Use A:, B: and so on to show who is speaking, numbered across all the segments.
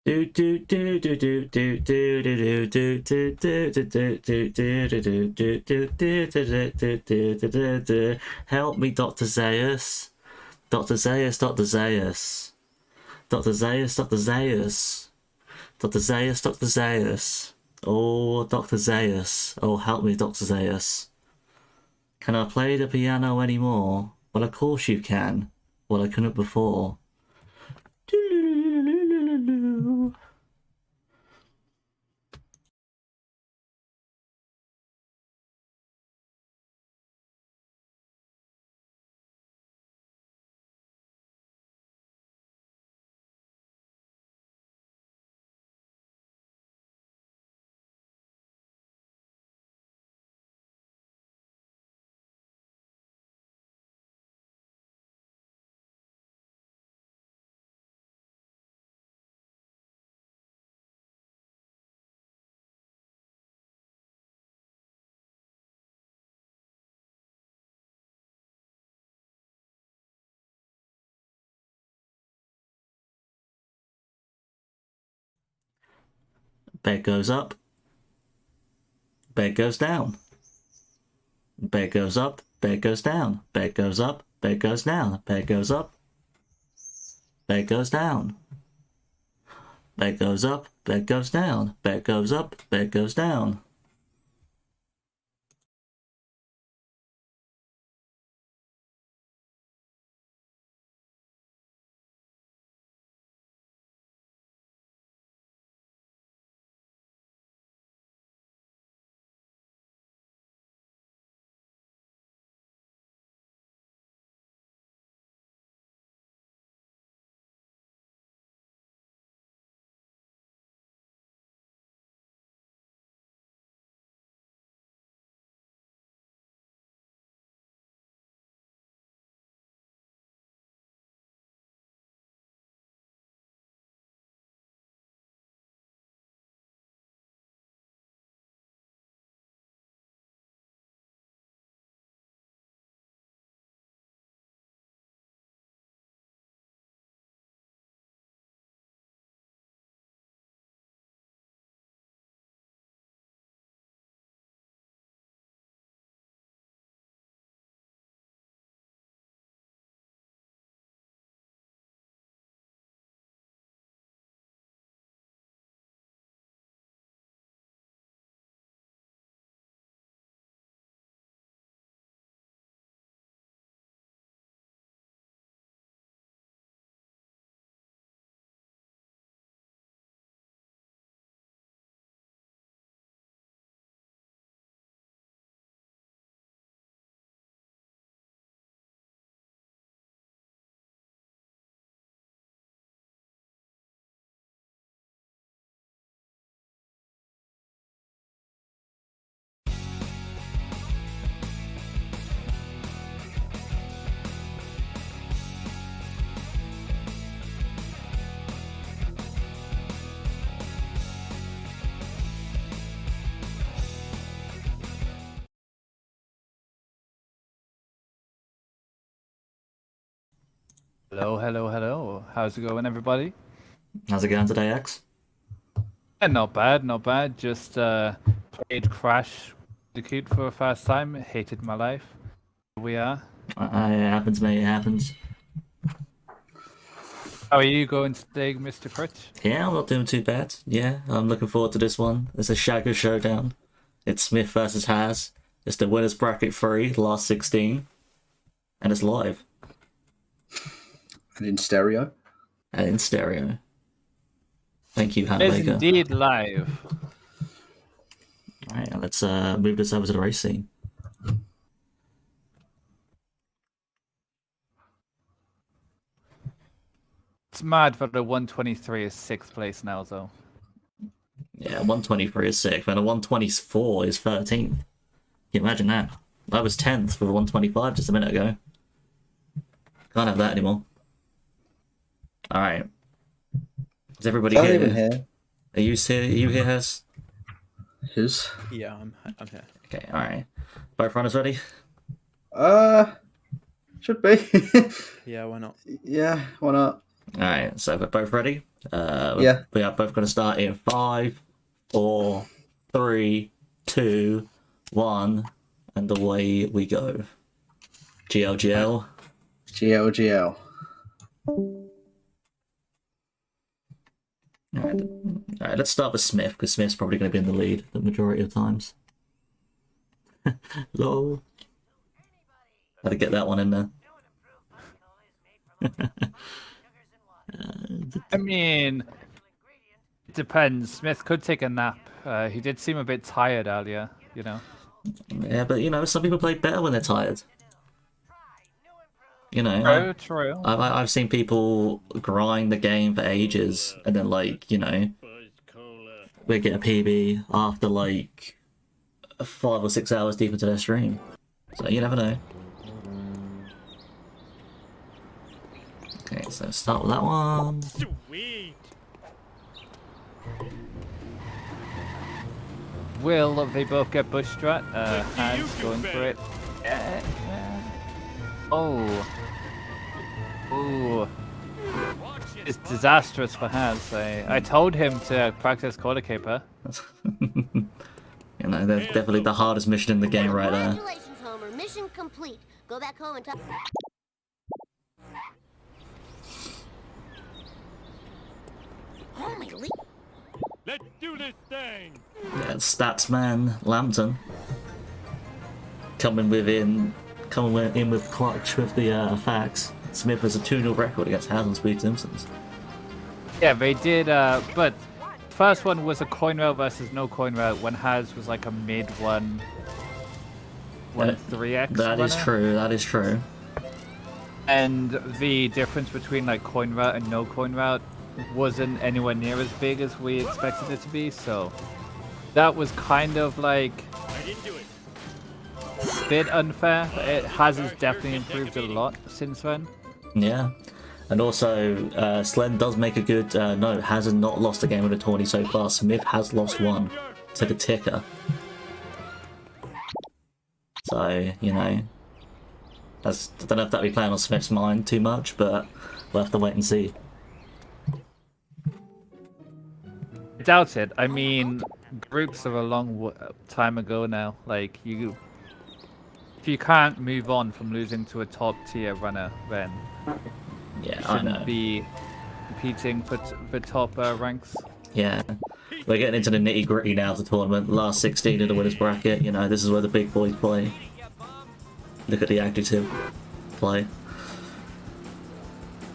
A: Do do do do do do do do do do do do do do do do do do. Help me, Dr. Zaius. Dr. Zaius, Dr. Zaius. Dr. Zaius, Dr. Zaius. Dr. Zaius, Dr. Zaius. Oh, Dr. Zaius. Oh, help me, Dr. Zaius. Can I play the piano anymore? Well, of course you can. Well, I couldn't before. Bed goes up. Bed goes down. Bed goes up. Bed goes down. Bed goes up. Bed goes down. Bed goes up. Bed goes down. Bed goes up. Bed goes down. Bed goes up. Bed goes down.
B: Hello, hello, hello. How's it going, everybody?
A: How's it going today, X?
B: Not bad, not bad. Just played Crash Bandicoot for the first time. Hated my life. Here we are.
A: It happens, mate. It happens.
B: How are you going today, Mr. Critch?
A: Yeah, I'm not doing too bad. Yeah, I'm looking forward to this one. It's a Shagger showdown. It's Smith versus Has. It's the winners bracket 3, last 16, and it's live
C: And in stereo.
A: and in stereo. Thank you,
B: It
A: Hannah
B: is
A: Baker.
B: indeed live.
A: All right, let's move this over to the race scene.
B: It's mad that the 123 is 6th place now, though.
A: Yeah, 123 is 6th, and a 124 is 13th. Can you imagine that? I was 10th for 125 just a minute ago. Can't have that anymore. All right. Is everybody
C: I'm
A: here?
C: even here.
A: Are you here? Are you here, Has?
C: Who's?
D: Yeah, I'm here.
A: Okay, all right. Both runners ready?
C: Should be.
D: Yeah, why not?
C: Yeah, why not?
A: Alright, so we're both ready?
C: Yeah.
A: We are both going to start in 5, 4, 3, 2, 1, and away we go. GLGL.
C: GLGL.
A: Alright, let's start with Smith, because Smith's probably going to be in the lead the majority of times. Lol. Had to get that one in there.
B: I mean, it depends. Smith could take a nap. He did seem a bit tired earlier, you know.
A: Yeah, but you know, some people play better when they're tired. You know,
B: True.
A: I've seen people grind the game for ages, and then like, you know, we get a PB after like 5 or 6 hours deep into their stream. So you never know. Okay, so start with that one.
D: Sweet.
B: Will they both get bush strat? Hands going for it. Oh. Ooh. It's disastrous for Hans. I told him to practice quarter caper.
A: You know, that's definitely the hardest mission in the game right there.
E: Congratulations, Homer. Mission complete. Go back home and talk. Holy le-
D: Let's do this thing.
A: Yeah, Statsman Lambton coming in with clutch with the facts. Smith has a 2-0 record against Hans and Speed Simpsons.
B: Yeah, they did, but first one was a coin route versus no coin route when Haz was like a mid 3x.
A: That is true, that is true.
B: And the difference between like coin route and no coin route wasn't anywhere near as big as we expected it to be, so that was kind of like
D: I didn't do it.
B: a bit unfair. It has definitely improved a lot since then.
A: Yeah. And also, Slen does make a good note. Has not lost a game with a tourney so far. Smith has lost one to the ticker. So, you know, I don't know if that'll be playing on Smith's mind too much, but we'll have to wait and see.
B: I doubt it. I mean, groups are a long time ago now. Like, if you can't move on from losing to a top tier runner, then
A: Yeah,
B: you
A: I
B: shouldn't
A: know.
B: be competing for the top ranks.
A: Yeah. We're getting into the nitty gritty now of the tournament. Last 16 in the winners bracket. You know, this is where the big boys play. Look at the adjective play.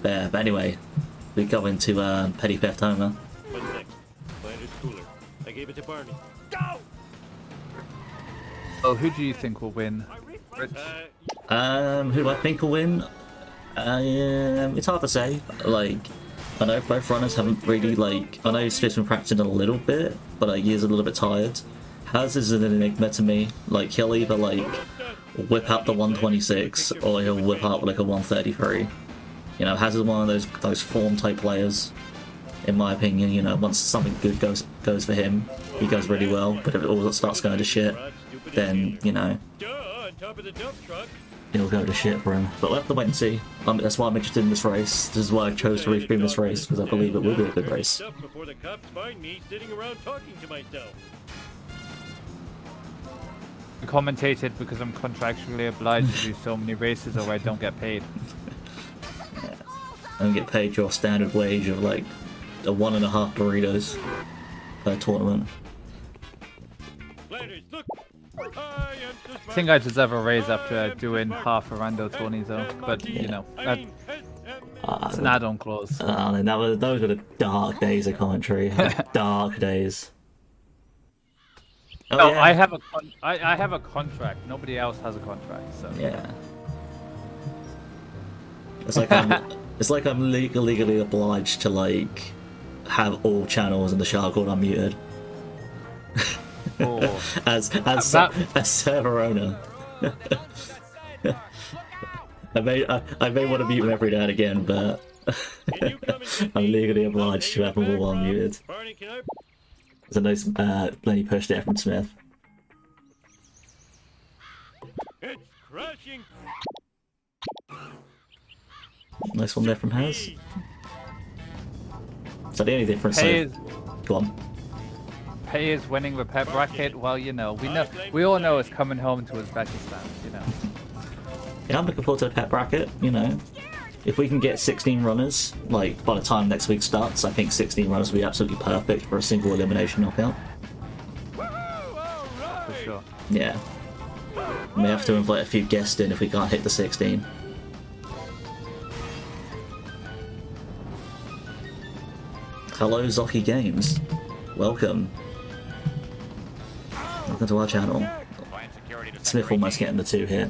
A: Yeah, but anyway, we go into Petty Theft Homer.
D: What's next? Flanders cooler. I gave it to Barney. Go!
B: Oh, who do you think will win? Rich?
A: Who do I think will win? It's hard to say. Like, I know both runners haven't really, like, I know Smith's been practicing a little bit, but like, he is a little bit tired. Haz is an enigma to me. Like, he'll either, like, whip out the 126, or he'll whip out, like, a 133. You know, Haz is one of those form-type players, in my opinion. You know, once something good goes for him, he goes really well, but if it all starts going to shit, then, you know,
D: On top of the dump truck.
A: it'll go to shit for him. But we'll have to wait and see. That's why I'm interested in this race. This is why I chose to restream this race, because I believe it will be a good race.
D: Before the cops find me sitting around talking to myself.
B: I commentated because I'm contractually obliged to do so many races or I don't get paid.
A: I don't get paid your standard wage of like a 1.5 burritos per tournament.
D: Flanders, look.
B: I think I deserve a raise after doing half a rando tourney though, but you know, it's an add-on clause.
A: Those were the dark days of commentary. Dark days. Oh,
B: No,
A: yeah.
B: I have a contract. Nobody else has a contract, so.
A: Yeah. It's like I'm legally obliged to like have all channels in the Shark World unmuted.
B: Oh.
A: as server owner. I may want to mute him every now and again, but I'm legally obliged to have them all unmuted.
D: Barney, can I?
A: There's a nice Lenny push there from Smith.
D: It's crashing.
A: Nice one there from Haz. So the only difference. Go on.
B: Pay is winning the pet bracket. Well, we all know it's coming home to Uzbekistan.
A: Yeah, I'm looking forward to the pet bracket. If we can get 16 runners, like by the time next week starts, I think 16 runners will be absolutely perfect for a single elimination knockout.
B: For sure.
A: Yeah. We have to invite a few guests in if we can't hit the 16. Hello, Zoki Games. Welcome. Welcome to our channel. Smith almost getting the 2 hit.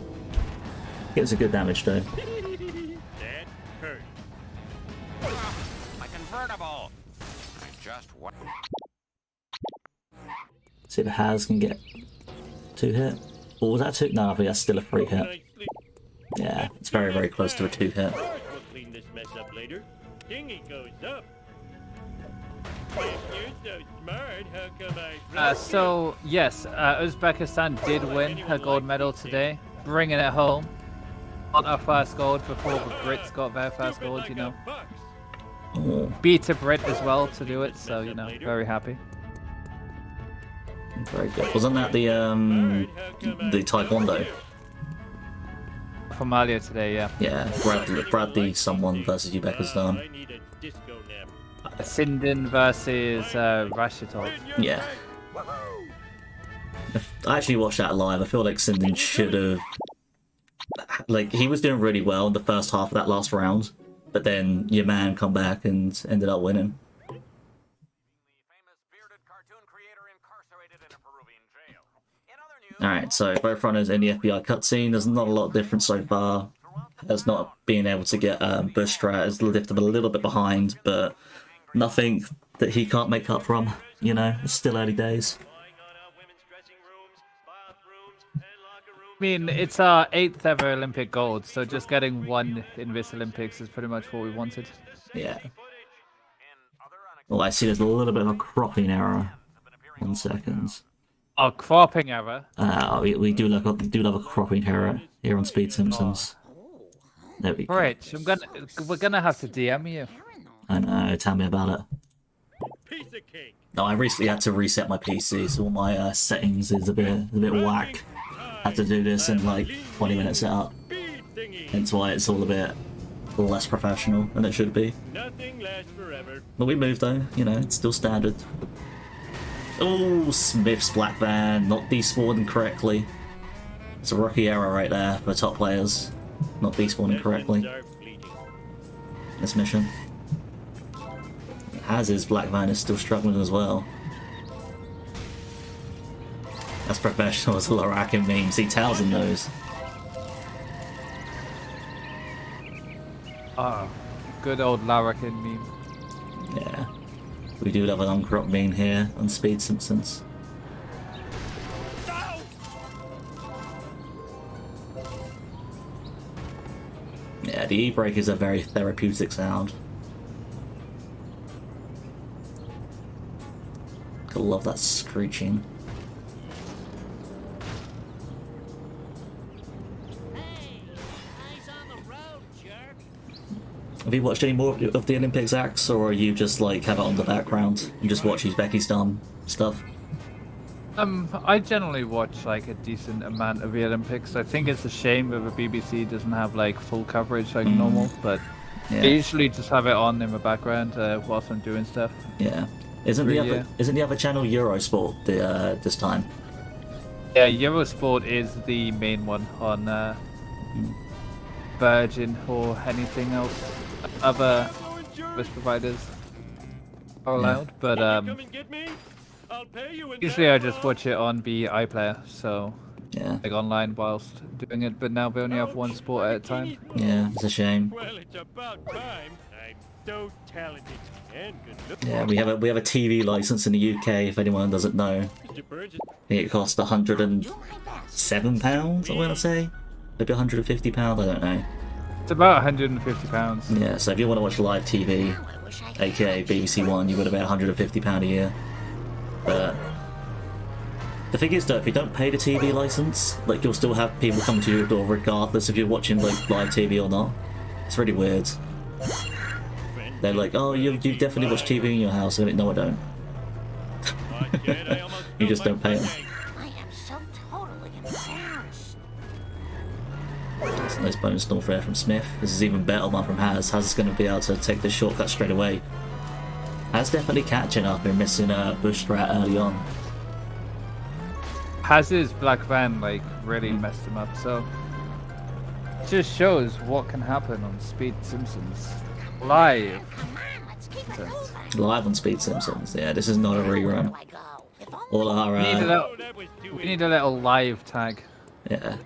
A: Gives a good damage though.
D: That hurt.
F: My convertible. I just want.
A: See if Haz can get 2 hit. Or was that 2? No, I think that's still a 3 hit. Yeah, it's very, very close to a 2 hit.
D: We'll clean this mess up later. Dingy goes up. If you're so smart, how come
B: Yes, Uzbekistan did win her gold medal today, bringing it home. Got our first gold before the Brits got their first gold,
A: Oh,
B: Beat a Brit as well to do it, so, very happy.
A: very good. Wasn't that the Taekwondo?
B: From earlier today, yeah.
A: Yeah, Bradley someone versus Uzbekistan.
D: I need a disco nap.
B: Sindin versus Rashitov.
A: Yeah. I actually watched that live. I feel like Sindin should have... Like, he was doing really well in the first half of that last round, but then your man come back and ended up winning. Alright, so both runners in the FBI cutscene. There's not a lot of difference so far. As not being able to get Bush Strat has lifted a little bit behind, but nothing that he can't make up from. It's still early days.
B: I mean, it's our 8th ever Olympic gold, so just getting 1 in this Olympics is pretty much what we wanted.
A: Yeah. Well, I see there's a little bit of a cropping error. 1 second.
B: Oh, cropping error.
A: We do love a cropping error here on Speed Simpsons. There we go.
B: Rich, we're gonna have to DM you.
A: I know, tell me about it.
D: Piece of cake.
A: No, I recently had to reset my PC, so all my settings is a bit whack. Had to do this in like 20 minutes setup. Hence why it's all a bit less professional than it should be.
D: Nothing lasts forever.
A: But we moved though, it's still standard. Oh, Smith's Black Van, not despawning correctly. It's a rookie error right there for top players. Not despawning correctly. This mission. As is, Black Van is still struggling as well. That's professional as Lorakin memes. He tells him those.
B: Good old Larrakin meme.
A: Yeah. We do have an uncropped meme here on Speed Simpsons. Yeah, the E-brake is a very therapeutic sound. I love that screeching. Have you watched any more of the Olympics acts, or are you just like have it on the background and just watch Uzbekistan stuff?
B: I generally watch like a decent amount of the Olympics. I think it's a shame that the BBC doesn't have like full coverage like normal, but
A: Yeah.
B: I usually just have it on in the background whilst I'm doing stuff.
A: Yeah. Isn't the other channel Eurosport this time?
B: Yeah, Eurosport is the main one on Virgin or anything else. Other service providers are allowed, but
D: Come and get me? I'll pay you in
B: usually I just watch it on the iPlayer, so
A: Yeah.
B: like online whilst doing it. But now we only have one sport at a time.
A: Yeah, it's a shame.
D: Well, it's about time. I'm so talented and good looking.
A: Yeah, we have a TV license in the UK. If anyone doesn't know,
D: Mr. Burns is
A: I think it cost £107. I want to say, maybe £150. I don't know.
B: It's about £150.
A: Yeah, so if you want to watch live TV, aka BBC One, you would have about £150 a year. But the thing is, though, if you don't pay the TV license, like you'll still have people come to your door regardless if you're watching like live TV or not. It's really weird.
D: friend
A: They're like, oh, you definitely watch TV in your house. I'm like, no, I don't. You just don't pay them.
E: I am so totally embarrassed.
A: That's a nice bonus north air from Smith. This is even better one from Haz. Haz is going to be able to take the shortcut straight away. Haz definitely catching up and missing a bush strat early on.
B: Haz's black van like really messed him up, so it just shows what can happen on Speed Simpsons live.
E: Come on, let's keep it moving.
A: Live on Speed Simpsons. Yeah, this is not a
E: Where
A: rerun.
E: do I go? If only
A: All our
B: We need a little live tag.
A: yeah,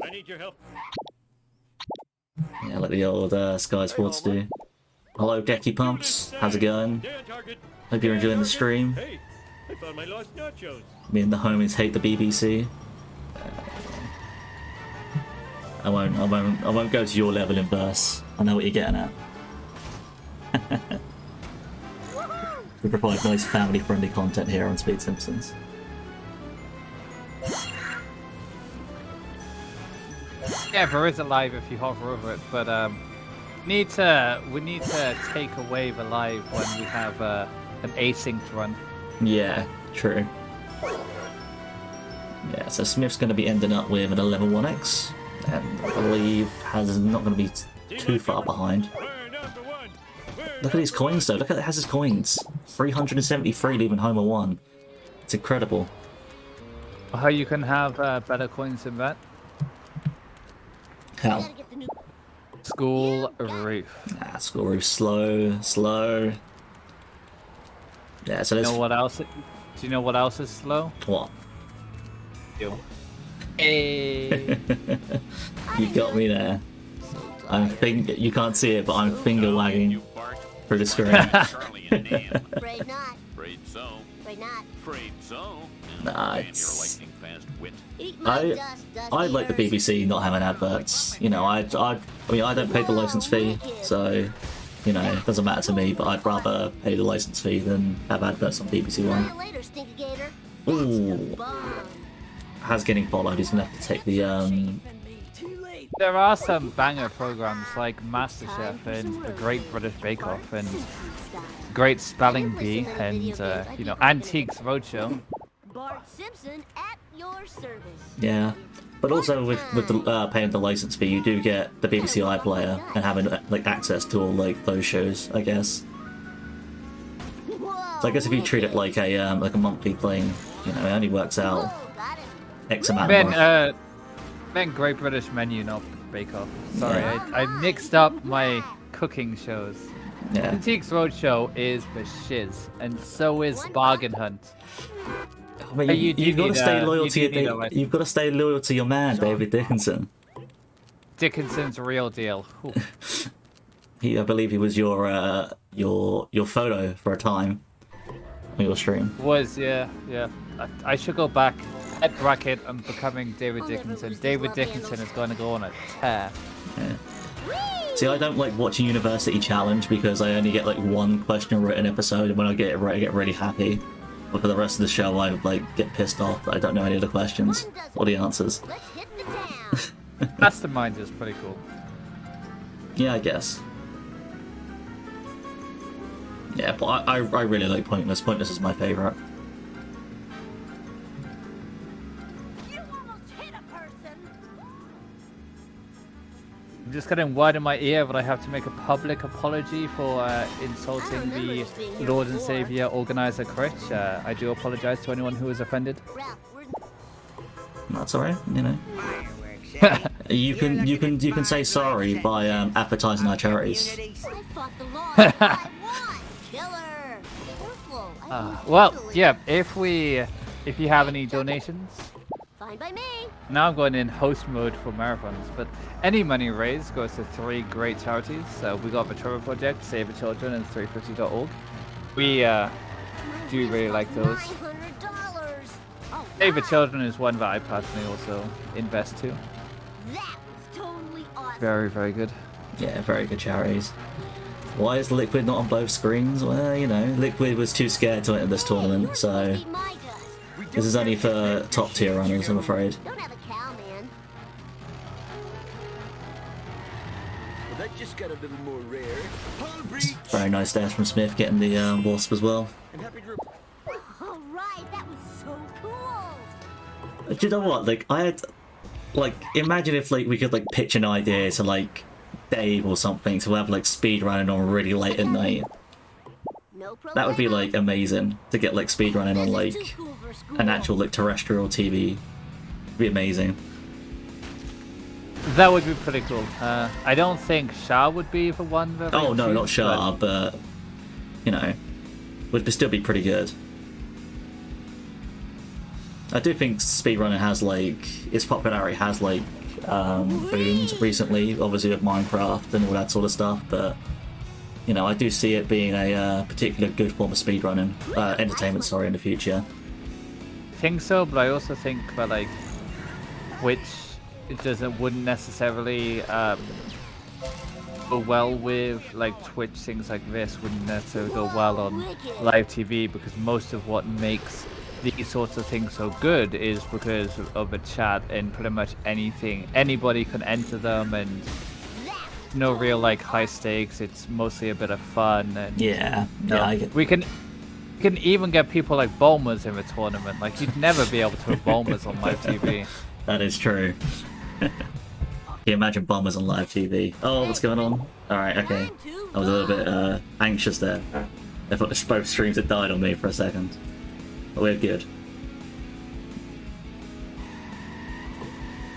D: I need your help.
A: like the old Sky Sports do. Hello, Gecky Pumps. How's it going?
D: Stay on target.
A: Hope you're enjoying the stream.
D: Hey, I found my lost nachos.
A: Me and the homies hate the BBC. I won't go to your level in verse. I know what you're getting at. We provide nice family-friendly content here on Speed Simpsons.
B: Yeah, there is a live if you hover over it, but we need to take away the live when we have an async run.
A: Yeah, true. Yeah, so Smith's going to be ending up with an 11-1X, and I believe Haz not going to be too far behind.
D: We're number one.
A: Look at these coins though, look at Haz's coins. 373 leaving home a 1. It's incredible.
B: How you can have better coins than that?
A: How?
E: gotta get the new
B: School roof.
A: Ah, school roof slow. Yeah, so
B: You
A: there's...
B: know what else? Do you know what else is slow?
A: What?
B: You. Hey.
A: You got me there. You can't see it, but I'm finger wagging through the screen.
F: Charlie and Dan.
E: Afraid not.
F: Afraid so.
E: Afraid not.
F: Afraid so.
A: Nah,
F: Man,
A: it's-
F: you're a lightning fast wit.
E: Eat my
A: I
E: dust,
A: I like the
E: eaters.
A: BBC not having adverts. You know, I mean I don't pay the license fee, so you know it doesn't matter to me. But I'd rather pay the license fee than have adverts on BBC
E: See you
A: One.
E: later, Stinky Gator.
A: Ooh,
E: Bomb.
A: Has getting followed. He's gonna have to take the
B: There are some banger programs like MasterChef and The Great British Bake Off and Great Spelling Bee and you know Antiques Roadshow.
E: Bart Simpson at your service.
A: yeah. But also with the paying the license fee, you do get the BBC iPlayer and having like access to all like those shows, I guess.
E: Whoa,
A: So I guess if you treat it like a monthly thing, you know, it only works out
E: Whoa, got it.
A: X amount of money.
B: Then Great British Menu, not Bake Off. Sorry,
A: Yeah.
B: I mixed up my cooking shows.
A: Yeah.
B: Antiques Roadshow is the shiz, and so is Bargain Hunt.
A: I mean,
B: Hey, you do
A: you've got to
B: need,
A: stay loyal
B: you
A: to
B: do
A: your
B: need a license.
A: you've got to stay loyal to your man, David Dickinson.
B: Dickinson's real deal. Ooh.
A: I believe he was your photo for a time on your stream.
B: Yeah. I should go back. Head bracket, I'm becoming David Dickinson. David Dickinson is going to go on a tear.
A: See, I don't like watching University Challenge because I only get like one question right an episode, and when I get it right, I get really happy. But for the rest of the show, I like get pissed off that I don't know any of the questions or the answers.
E: Let's hit the town.
B: Mastermind is pretty cool.
A: Yeah, I guess. Yeah, but I really like Pointless. Pointless is my favorite.
E: You almost hit a person.
B: I'm just getting word in my ear that I have to make a public apology for insulting the Lord and Savior organizer Critch. I do apologize to anyone who was offended.
E: Ralph, we're
A: That's alright, you know. You can say sorry by advertising our charities.
E: I fought the law. I won. Killer. Careful.
B: Well, yeah, if you have any donations,
E: Fine by me.
B: now I'm going in host mode for marathons, but any money raised goes to 3 great charities. We got the Trevor Project, Save the Children, and 350.org. We do really like those.
E: $900. Oh,
B: Save the Children is one that I personally also invest to.
E: that was totally awesome.
B: Very, very good.
A: Yeah, very good charities. Why is Liquid not on both screens? Well, you know, Liquid was too scared to enter this tournament, so
E: Eat my dust.
A: this is only for top tier runners, I'm afraid.
E: Don't have a cow, man.
G: Just got a little more rare. Hull breach.
A: Very nice dash from Smith getting the Wasp as well.
G: And happy to
E: All right, that was so cool.
A: Do you know what? Like, I had, like, imagine if like we could like pitch an idea to like Dave or something to have like speed running on really late at night.
E: No problem.
A: That would be like amazing to get like speed running on like an actual like terrestrial TV. It'd be amazing.
B: That would be pretty cool. I don't think Shah would be the one that.
A: Oh no,
B: choose,
A: not Shah, but you know, would still be pretty good. I do think speedrunning has like its popularity has like boomed recently, obviously with Minecraft and all that sort of stuff. But you know, I do see it being a particular good form of speedrunning, entertainment. Sorry, in the future.
B: I think so, but I also think that like Twitch wouldn't necessarily go well with like Twitch. Things like this wouldn't necessarily go well on live TV because most of what makes these sorts of things so good is because of a chat and pretty much anything. Anybody can enter them and no real like high stakes. It's mostly a bit of fun and
A: Yeah, I get.
B: we can even get people like Bulmers in the tournament. Like you'd never be able to have Bulmers on live TV.
A: That is true. Can you imagine bombers on live TV? Oh, what's going on? Alright, okay. I was a little bit anxious there. I thought both streams had died on me for a second. But we're good.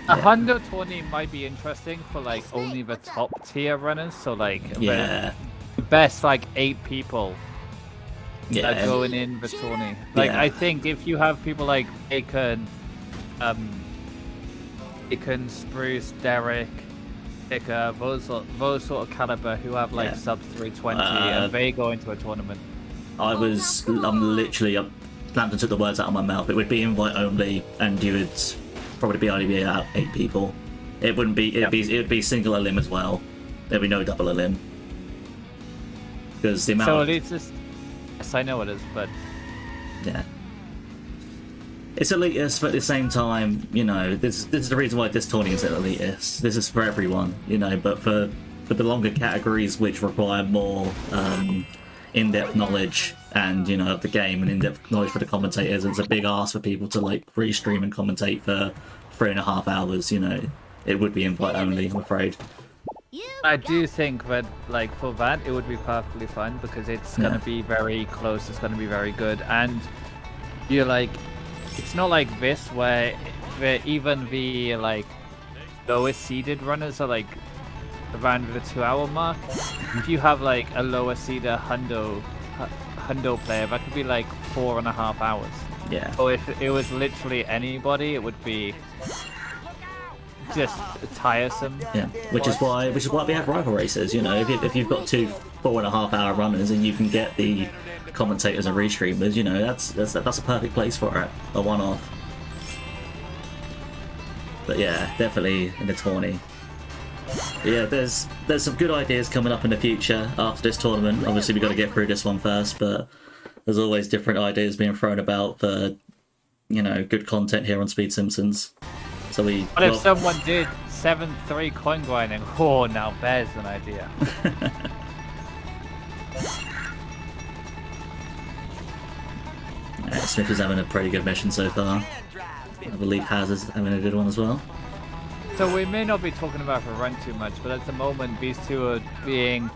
B: 120 might be interesting for like only the top tier runners, so like
A: Yeah.
B: the best like 8 people
A: Yeah.
B: going in the tourney. Like
A: Yeah.
B: I think if you have people like Bacon, Spruce, Derek, Dicker, those sort of caliber who have like
A: Yeah.
B: sub 320 and they go into a tournament.
A: I'm literally, Lambton took the words out of my mouth. It would be invite only, and you would probably be only be out 8 people. It wouldn't be, it would be single elim as well. There'd be no double elim. Because the amount
B: So
A: of,
B: it's just, yes, I know it is, but
A: yeah. It's elitist, but at the same time, you know, this is the reason why this tournament isn't elitist. This is for everyone, you know, but for the longer categories which require more in-depth knowledge and, you know, of the game and in-depth knowledge for the commentators, it's a big ask for people to, like, restream and commentate for 3.5 hours, you know. It would be invite only, I'm afraid.
B: I do think that, like, for that, it would be perfectly fine because it's going to be very close, it's going to be very good, and you're like, it's not like this where even the, like, lowest seeded runners are, like, around the 2-hour mark. If you have, like, a lower seeded hundo player, that could be, like, 4.5 hours.
A: Yeah.
B: So if it was literally anybody, it would be just tiresome.
A: Yeah, which is why we have rival races. You know, if you've got 2 4.5 hour runners and you can get the commentators and restreamers, you know, that's a perfect place for it. A one-off. But yeah, definitely in the tourney. But yeah, there's some good ideas coming up in the future after this tournament. Obviously, we got to get through this one first, but there's always different ideas being thrown about for, you know, good content here on Speed Simpsons. So
B: What if someone did 7-3 coin grinding? Oh, now there's an idea.
A: Smith is having a pretty good mission so far. I believe Haz is having a good one as well.
B: So we may not be talking about the run too much, but at the moment these two are being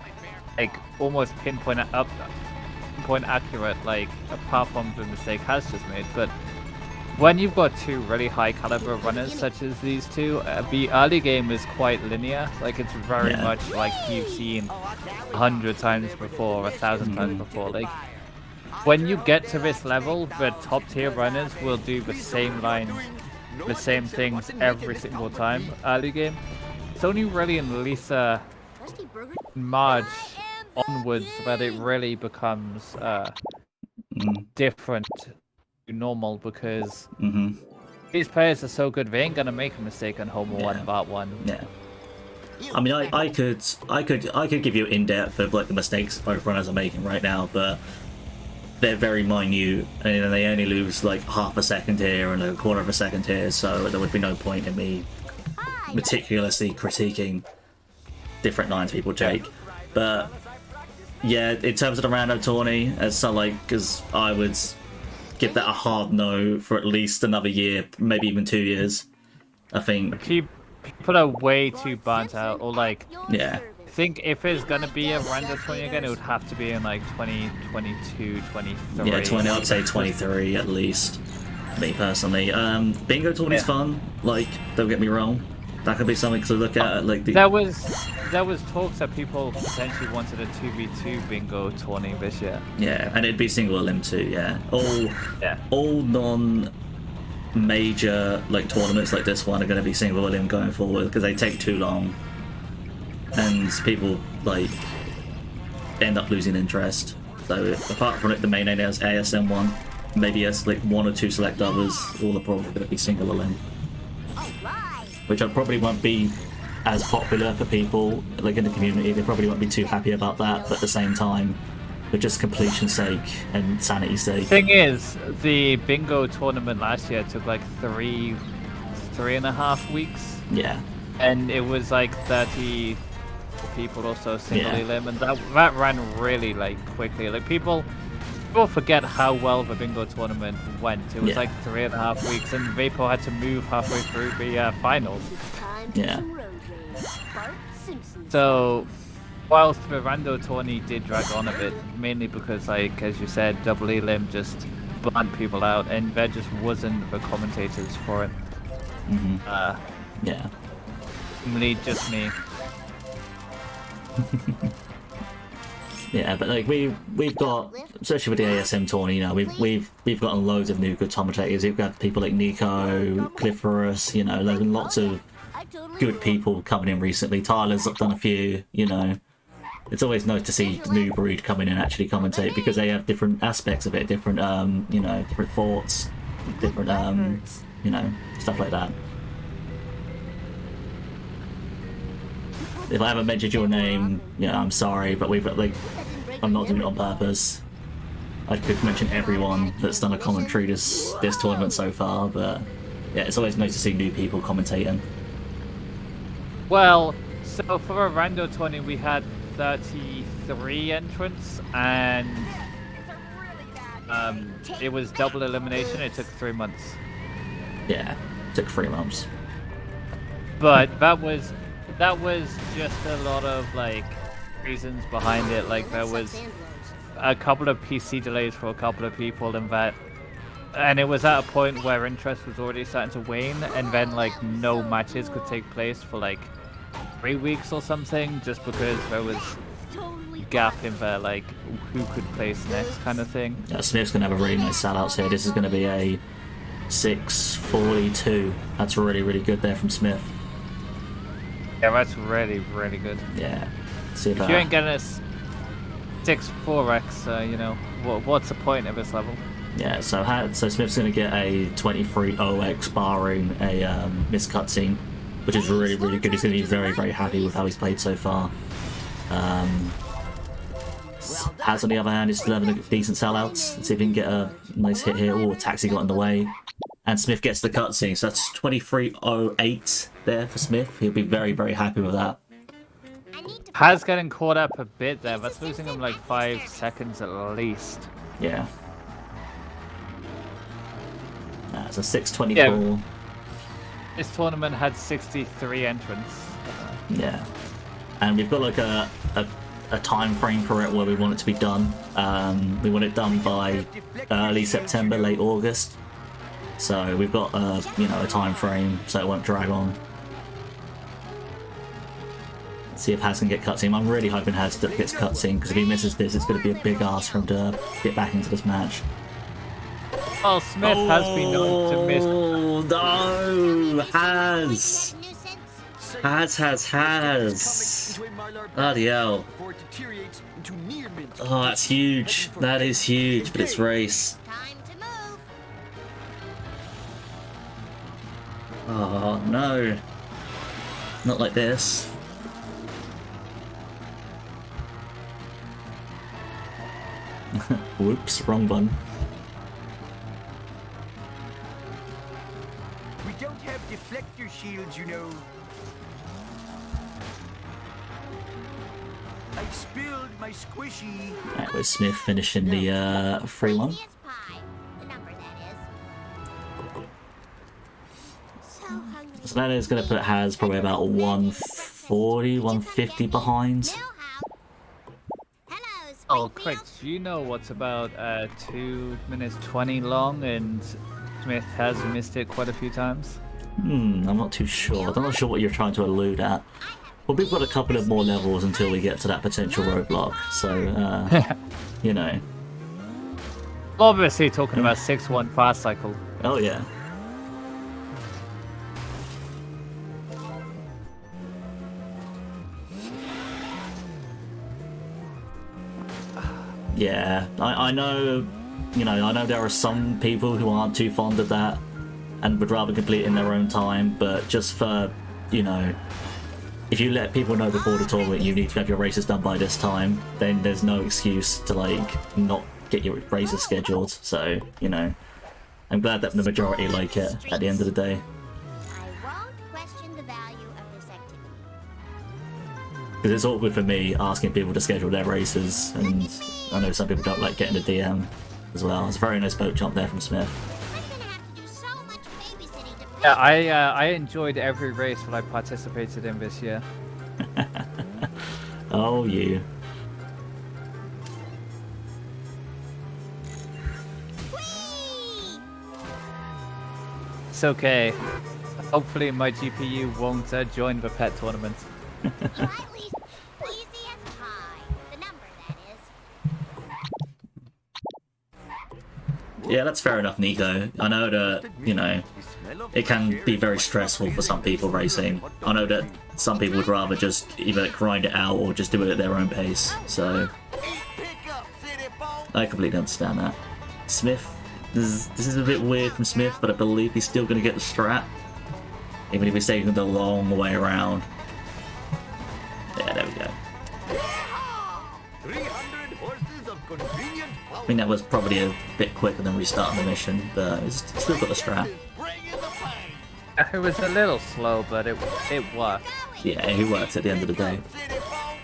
B: like almost pinpoint accurate, like apart from the mistake Haz just made. But when you've got 2 really high caliber runners such as these two, the early game is quite linear. Like it's very much like you've seen 100 times before, 1,000 times before. Like when you get to this level, the top tier runners will do the same lines, the same things every single time early game. It's only really in Lisa Marge onwards that it really becomes different to normal because these players are so good they ain't gonna make a mistake on Homer 1 Part 1.
A: Yeah. I mean, I could give you in depth of like the mistakes both runners are making right now, but they're very minute and they only lose like half a second here and a quarter of a second here, so there would be no point in me meticulously critiquing different lines, people, Jake. But yeah, in terms of the random tourney, as so like, because I would give that a hard no for at least another year, maybe even 2 years. I think
B: People are way too burnt out, or like,
A: yeah.
B: I think if there's gonna be a random tourney again, it would have to be in like 2022, 23.
A: Yeah, I'd say 23 at least. Me personally, bingo tourney's fun. Like, don't get me wrong, that could be something to look at. Like
B: there was talks that people potentially wanted a 2v2 bingo tourney this year.
A: Yeah, and it'd be single elim too. Yeah, all non-major like tournaments like this one are going to be single elim going forward because they take too long, and people like end up losing interest. So apart from like the main ASM one, maybe as like 1 or 2 select others, all are probably going to be single elim, which I probably won't be as popular for people like in the community. They probably won't be too happy about that, but at the same time, for just completion's sake and sanity's sake.
B: Thing is, the bingo tournament last year took like 3.5 weeks.
A: Yeah.
B: And it was like 30 people or so single elim, and that ran really like quickly. Like people forget how well the bingo tournament went. It was like 3.5 weeks, and Vapo had to move halfway through the finals.
A: Yeah.
B: So, whilst the rando tourney did drag on a bit, mainly because, like as you said, double elim just burnt people out, and there just wasn't the commentators for it.
A: Yeah.
B: Mainly just me.
A: Yeah, but like we've got, especially with the ASM tourney, you know, we've gotten loads of new good commentators. We've got people like Nico, Clifforus, you know, there's been lots of good people coming in recently. Tyler's done a few, you know. It's always nice to see the new breed come in and actually commentate because they have different aspects of it, different you know, different thoughts, different you know, stuff like that. If I haven't mentioned your name, yeah, I'm sorry, but we've like, I'm not doing it on purpose. I could mention everyone that's done a commentary this tournament so far, but yeah, it's always nice to see new people commentating.
B: Well, so for a rando tourney, we had 33 entrants, and it was double elimination. It took 3 months.
A: Yeah, it took 3 months.
B: But that was just a lot of like reasons behind it. Like there was a couple of PC delays for a couple of people, and it was at a point where interest was already starting to wane, and then like no matches could take place for like 3 weeks or something, just because there was a gap in there, like who could place next kind of thing.
A: Yeah, Smith's gonna have a really nice sellouts here. This is gonna be a 642. That's really, really good there from Smith.
B: Yeah, that's really, really good.
A: Yeah. See
B: if you ain't getting a 6-4x, you know, what's the point of this level?
A: Yeah, so Smith's going to get a 23-0x barring a missed cutscene, which is really, really good. He's going to be very, very happy with how he's played so far. Has, on the other hand, is still having a decent sellouts. Let's see if he can get a nice hit here. Oh, Taxi got in the way. And Smith gets the cutscene, so that's 23-08 there for Smith. He'll be very, very happy with that.
B: Has getting caught up a bit there. That's losing him like 5 seconds at least.
A: Yeah. That's a 624.
B: Yeah. This tournament had 63 entrants.
A: Yeah. And we've got like a time frame for it where we want it to be done. We want it done by early September, late August. So we've got you know, a time frame so it won't drag on. Let's see if Haz can get cutscene. I'm really hoping Haz gets cutscene, because if he misses this, it's going to be a big ask for him to get back into this match.
B: Oh, Smith has been known to miss.
A: Oh no, Haz! Haz! Bloody hell. Oh, that's huge. That is huge, but it's race. Oh no. Not like this. Whoops, wrong button.
G: We don't have deflector shields, you know. I spilled my squishy.
A: Right, with Smith finishing the free one.
E: Easy as pie. The number, that is. So hungry.
A: So that is going to put Haz probably about 140, 150 behind.
E: Millhouse. Hello,
B: Oh,
E: Springfield.
B: Craig, do you know what's about 2 minutes 20 long and Smith has missed it quite a few times?
A: I'm not too sure. I'm not sure what you're trying to allude at. Well, we've got a couple of more levels until we get to that potential roadblock, so, you know.
B: Obviously talking about 6-1 fast cycle.
A: Oh, yeah. Yeah, I know, you know, I know there are some people who aren't too fond of that and would rather complete it in their own time, but just for, you know, if you let people know before the tournament you need to have your races done by this time, then there's no excuse to, like, not get your races scheduled, so, you know, I'm glad that the majority like it at the end of the day.
E: I won't question the value of this activity.
A: Because it's awkward for me asking people to schedule their races, and I know some people don't like getting a DM as well. It's a very nice boat jump there from Smith.
E: I'm gonna have to do so much babysitting to
B: Yeah, I enjoyed every race that I participated in this year.
A: Oh, you.
E: Whee!
B: It's okay. Hopefully my GPU won't join the pet tournament.
E: Or at least easy as pie. The number, that is.
A: Yeah, that's fair enough, Nico. I know that, you know, it can be very stressful for some people racing. I know that some people would rather just either grind it out or just do it at their own pace, so I completely understand that. Smith, this is a bit weird from Smith, but I believe he's still going to get the strat, even if he's taking the long way around. Yeah, there we go.
G: 300 horses of convenient
A: I
G: power.
A: think that was probably a bit quicker than restarting the mission, but it's still got the strat.
G: Bring in the pain.
B: It was a little slow, but it worked.
A: Yeah, he works at the end of the day.
G: City folk.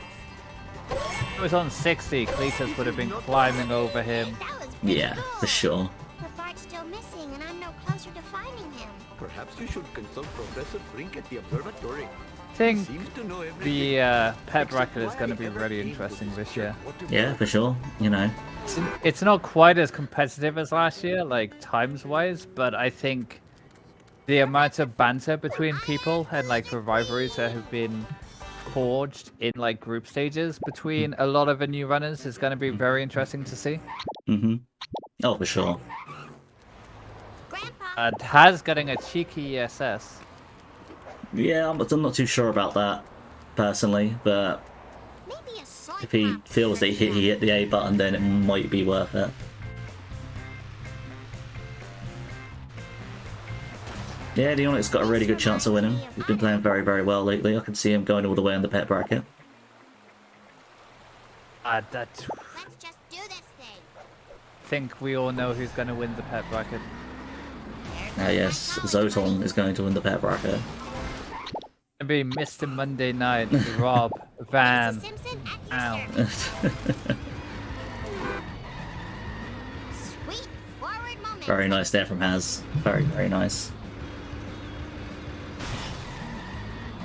B: If it was on 60, Cletus would have been climbing over him.
E: That was pretty
A: Yeah,
E: cool.
A: for sure.
E: But Bart's still missing, and I'm no closer to finding him.
G: Perhaps you should consult Professor Frink at the observatory.
B: I think
G: Seems to know everything.
B: the pet bracket is going to be really interesting this year.
A: Yeah, for sure. You know,
B: It's not quite as competitive as last year, like times-wise, but I think the amount of banter between people and like the rivalries that have been forged in like group stages between a lot of the new runners is going to be very interesting to see.
A: oh, for sure.
E: Grandpa,
B: Taz getting a cheeky ESS.
A: Yeah, I'm not too sure about that, personally, but
E: maybe a soy
A: if he
E: pop
A: feels that he hit the A button, then it might be worth it. Yeah, the Onyx got a really good chance of winning. He's been playing very, very well lately. I can see him going all the way in the pet bracket.
B: I
E: Let's just do this thing.
B: think we all know who's going to win the pet bracket.
A: Ah, yes, Zoton is going to win the pet bracket.
B: It'll be Mr. Monday Night, Rob, Van.
E: Simpson
B: Ow.
E: at your service. Sweet forward moment.
A: Very nice there from Haz. Very, very nice.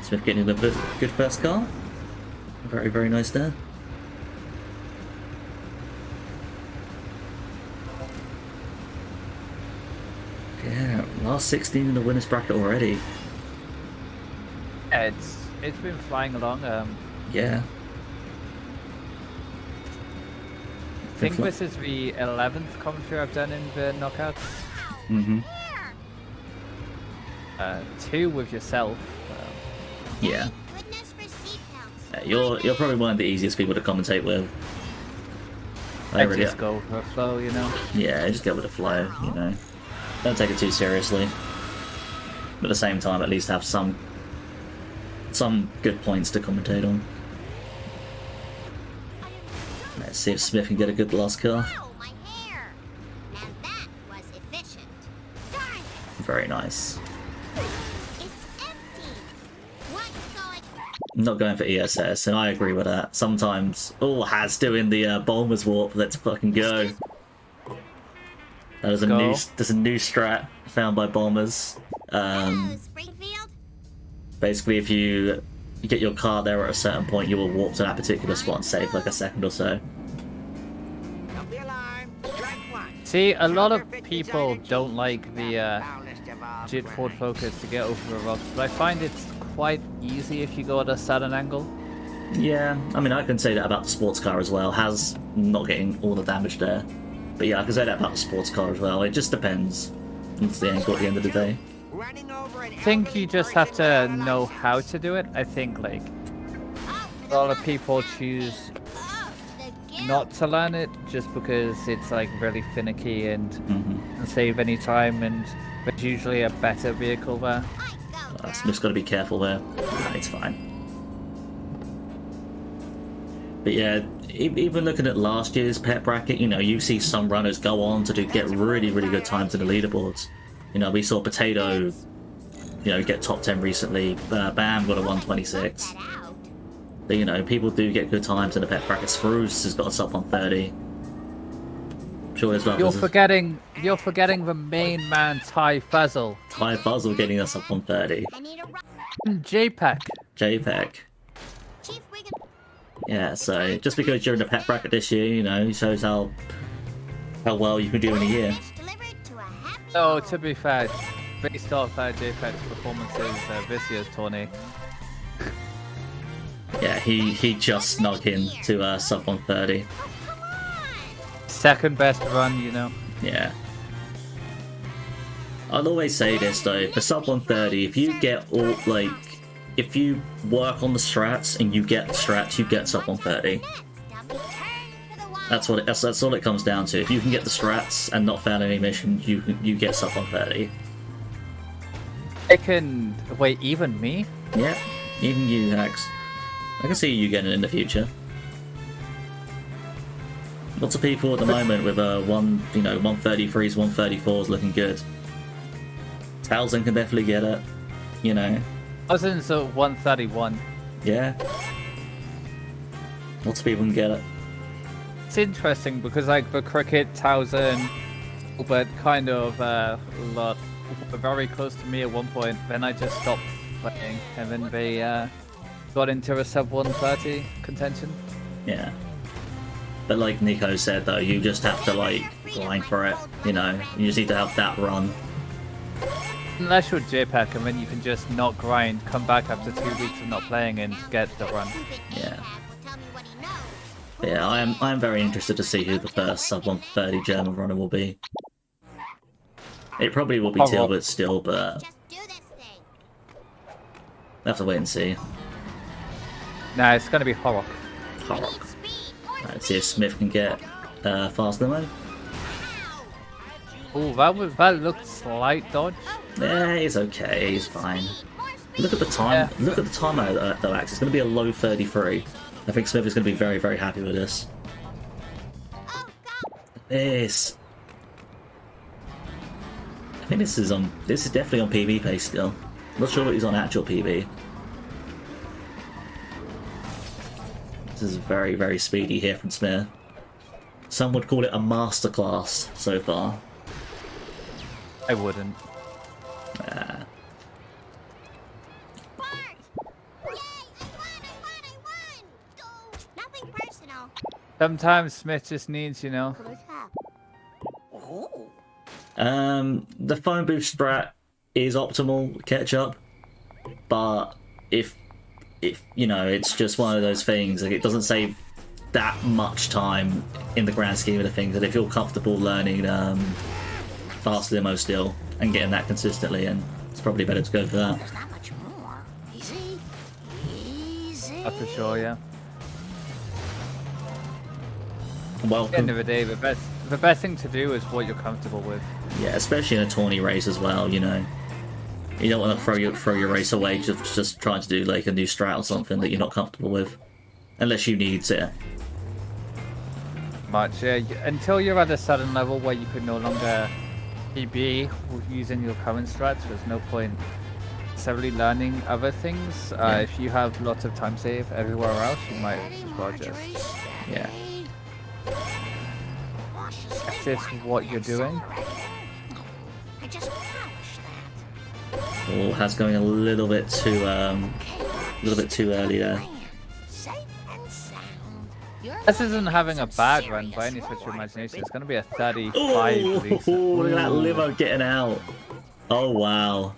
A: Smith getting a good first car. Very, very nice there. Yeah, last 16 in the winners bracket already.
B: Yeah, it's been flying along.
A: Yeah.
B: I think this is the 11th commentary I've done in the knockouts.
A: Mm-hmm.
E: Here.
B: 2 with yourself.
A: Yeah.
E: Goodness for seatbelts.
A: You're probably one of the easiest people to commentate with.
B: I
A: really,
B: just go for a flow, you know.
A: yeah, just go with the flow, you know. Don't take it too seriously. But at the same time, at least have some good points to commentate on. Let's see if Smith can get a good last kill.
E: Ow, my hair. Now that was efficient. Darn it.
A: Very nice.
E: It's empty. What's going?
A: not going for ESS, and I agree with that. Sometimes, Has doing the Bulmer's Warp. Let's fucking go. That is there's a new strat found by Bombers.
E: Hello, Springfield.
A: Basically, if you get your car there at a certain point, you will warp to that particular spot and save like a second or so.
B: See, a lot of people don't like the JIT forward focus to get over the rocks, but I find it's quite easy if you go at a sudden angle.
A: Yeah, I mean, I can say that about the sports car as well. Has not getting all the damage there. But yeah, I can say that about the sports car as well. It just depends. It's the angle at the end of the day.
B: I think you just have to know how to do it. I think, like, a lot of people choose not to learn it just because it's, like, really finicky and doesn't save any time, and there's usually a better vehicle there.
A: Smith's got to be careful there. It's fine. But yeah, even looking at last year's pet bracket, you know, you see some runners go on to get really, really good times in the leaderboards. You know, we saw Potato, you know, get top 10 recently. Bam got a 126. But, you know, people do get good times in the pet bracket. Spruce has got a sub 130. I'm sure there's
B: You're forgetting the main man, Ty Fuzzle.
A: Ty Fuzzle getting us up 130.
B: JPEG.
A: JPEG. Yeah, so just because you're in the pet bracket this year, you know, it shows how well you can do in a year.
B: Oh, to be fair, based off JPEG's performances this year's tourney.
A: Yeah, he just snuck in to sub 130.
B: Second best run, you know.
A: Yeah. I'll always say this though, for sub 130, if you get all, like, if you work on the strats and you get strats, you get sub 130. That's all it comes down to. If you can get the strats and not fail any mission, you get sub 130.
B: I can wait, even me?
A: Yeah, even you, Hax. I can see you getting it in the future. Lots of people at the moment with 133s, 134s looking good. Towson can definitely get it, you know.
B: Towson's at 131.
A: Yeah. Lots of people can get it.
B: It's interesting because, like, the cricket, Towson, but kind of were very close to me at one point. Then I just stopped playing, and then they got into a sub 130 contention.
A: Yeah. But like Nico said though, you just have to like grind for it, you know. You just need to have that run.
B: Unless you're JPEG, and then you can just not grind, come back after 2 weeks of not playing and get the run.
A: Yeah. But yeah, I am very interested to see who the first sub 130 German runner will be. It probably will be Tilbert still, but we'll have to wait and see.
B: Nah, it's gonna be Horrok.
A: Horrok. Let's see if Smith can get fast limo.
B: Oh, that looked slight dodge.
A: Yeah, he's okay. He's fine. Look at the time. Yeah. Look at the time though, Axe. It's going to be a low 33. I think Smith is going to be very, very happy with this. This. I think this is definitely on PB pace still. Not sure what he's on actual PB. This is very, very speedy here from Smith. Some would call it a masterclass so far.
B: I wouldn't.
E: Nothing personal.
B: Sometimes Smith just needs, you know.
A: The phone booth strat is optimal catch up, but if you know, it's just one of those things. Like, it doesn't save that much time in the grand scheme of the things. And if you're comfortable learning fast limo still and getting that consistently, and it's probably better to go for that.
E: There's not much more. Easy. Easy.
B: That's for sure, yeah.
A: Well,
B: at the end of the day, the best thing to do is what you're comfortable with.
A: Yeah, especially in a tourney race as well, you know. You don't want to throw your race away just trying to do like a new strat or something that you're not comfortable with. Unless you need it.
B: Much, yeah. Until you're at a certain level where you can no longer PB using your current strats, there's no point necessarily learning other things. If you have lots of time save everywhere else, you might as well just
A: Yeah.
B: practice what you're doing.
E: I just polished that.
A: Oh, has going a little bit too early there.
E: Safe and sound. You're
B: This isn't having a bad run by any stretch of imagination. It's going to be a 35
A: Oh,
B: league.
A: look at that limo getting out. Oh wow.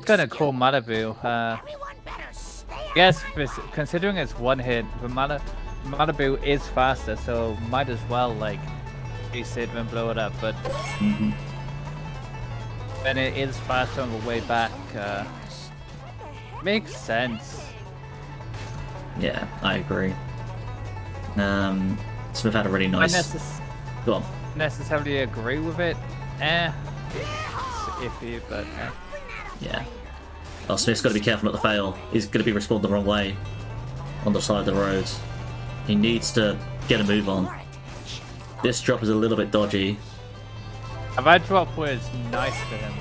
B: Gonna call Malibu.
E: everyone better stay
B: Yes, considering it's one hit, the Malibu is faster, so might as well like ace it and blow it up. But then it is faster on the way back. Makes sense.
A: Yeah, I agree. Smith had a really
B: I
A: nice. Go on.
B: necessarily agree with it. It's iffy, but
A: Yeah. Oh, Smith's got to be careful not to fail. He's going to be responding the wrong way on the side of the road. He needs to get a move on. This drop is a little bit dodgy.
B: that drop was nice to him.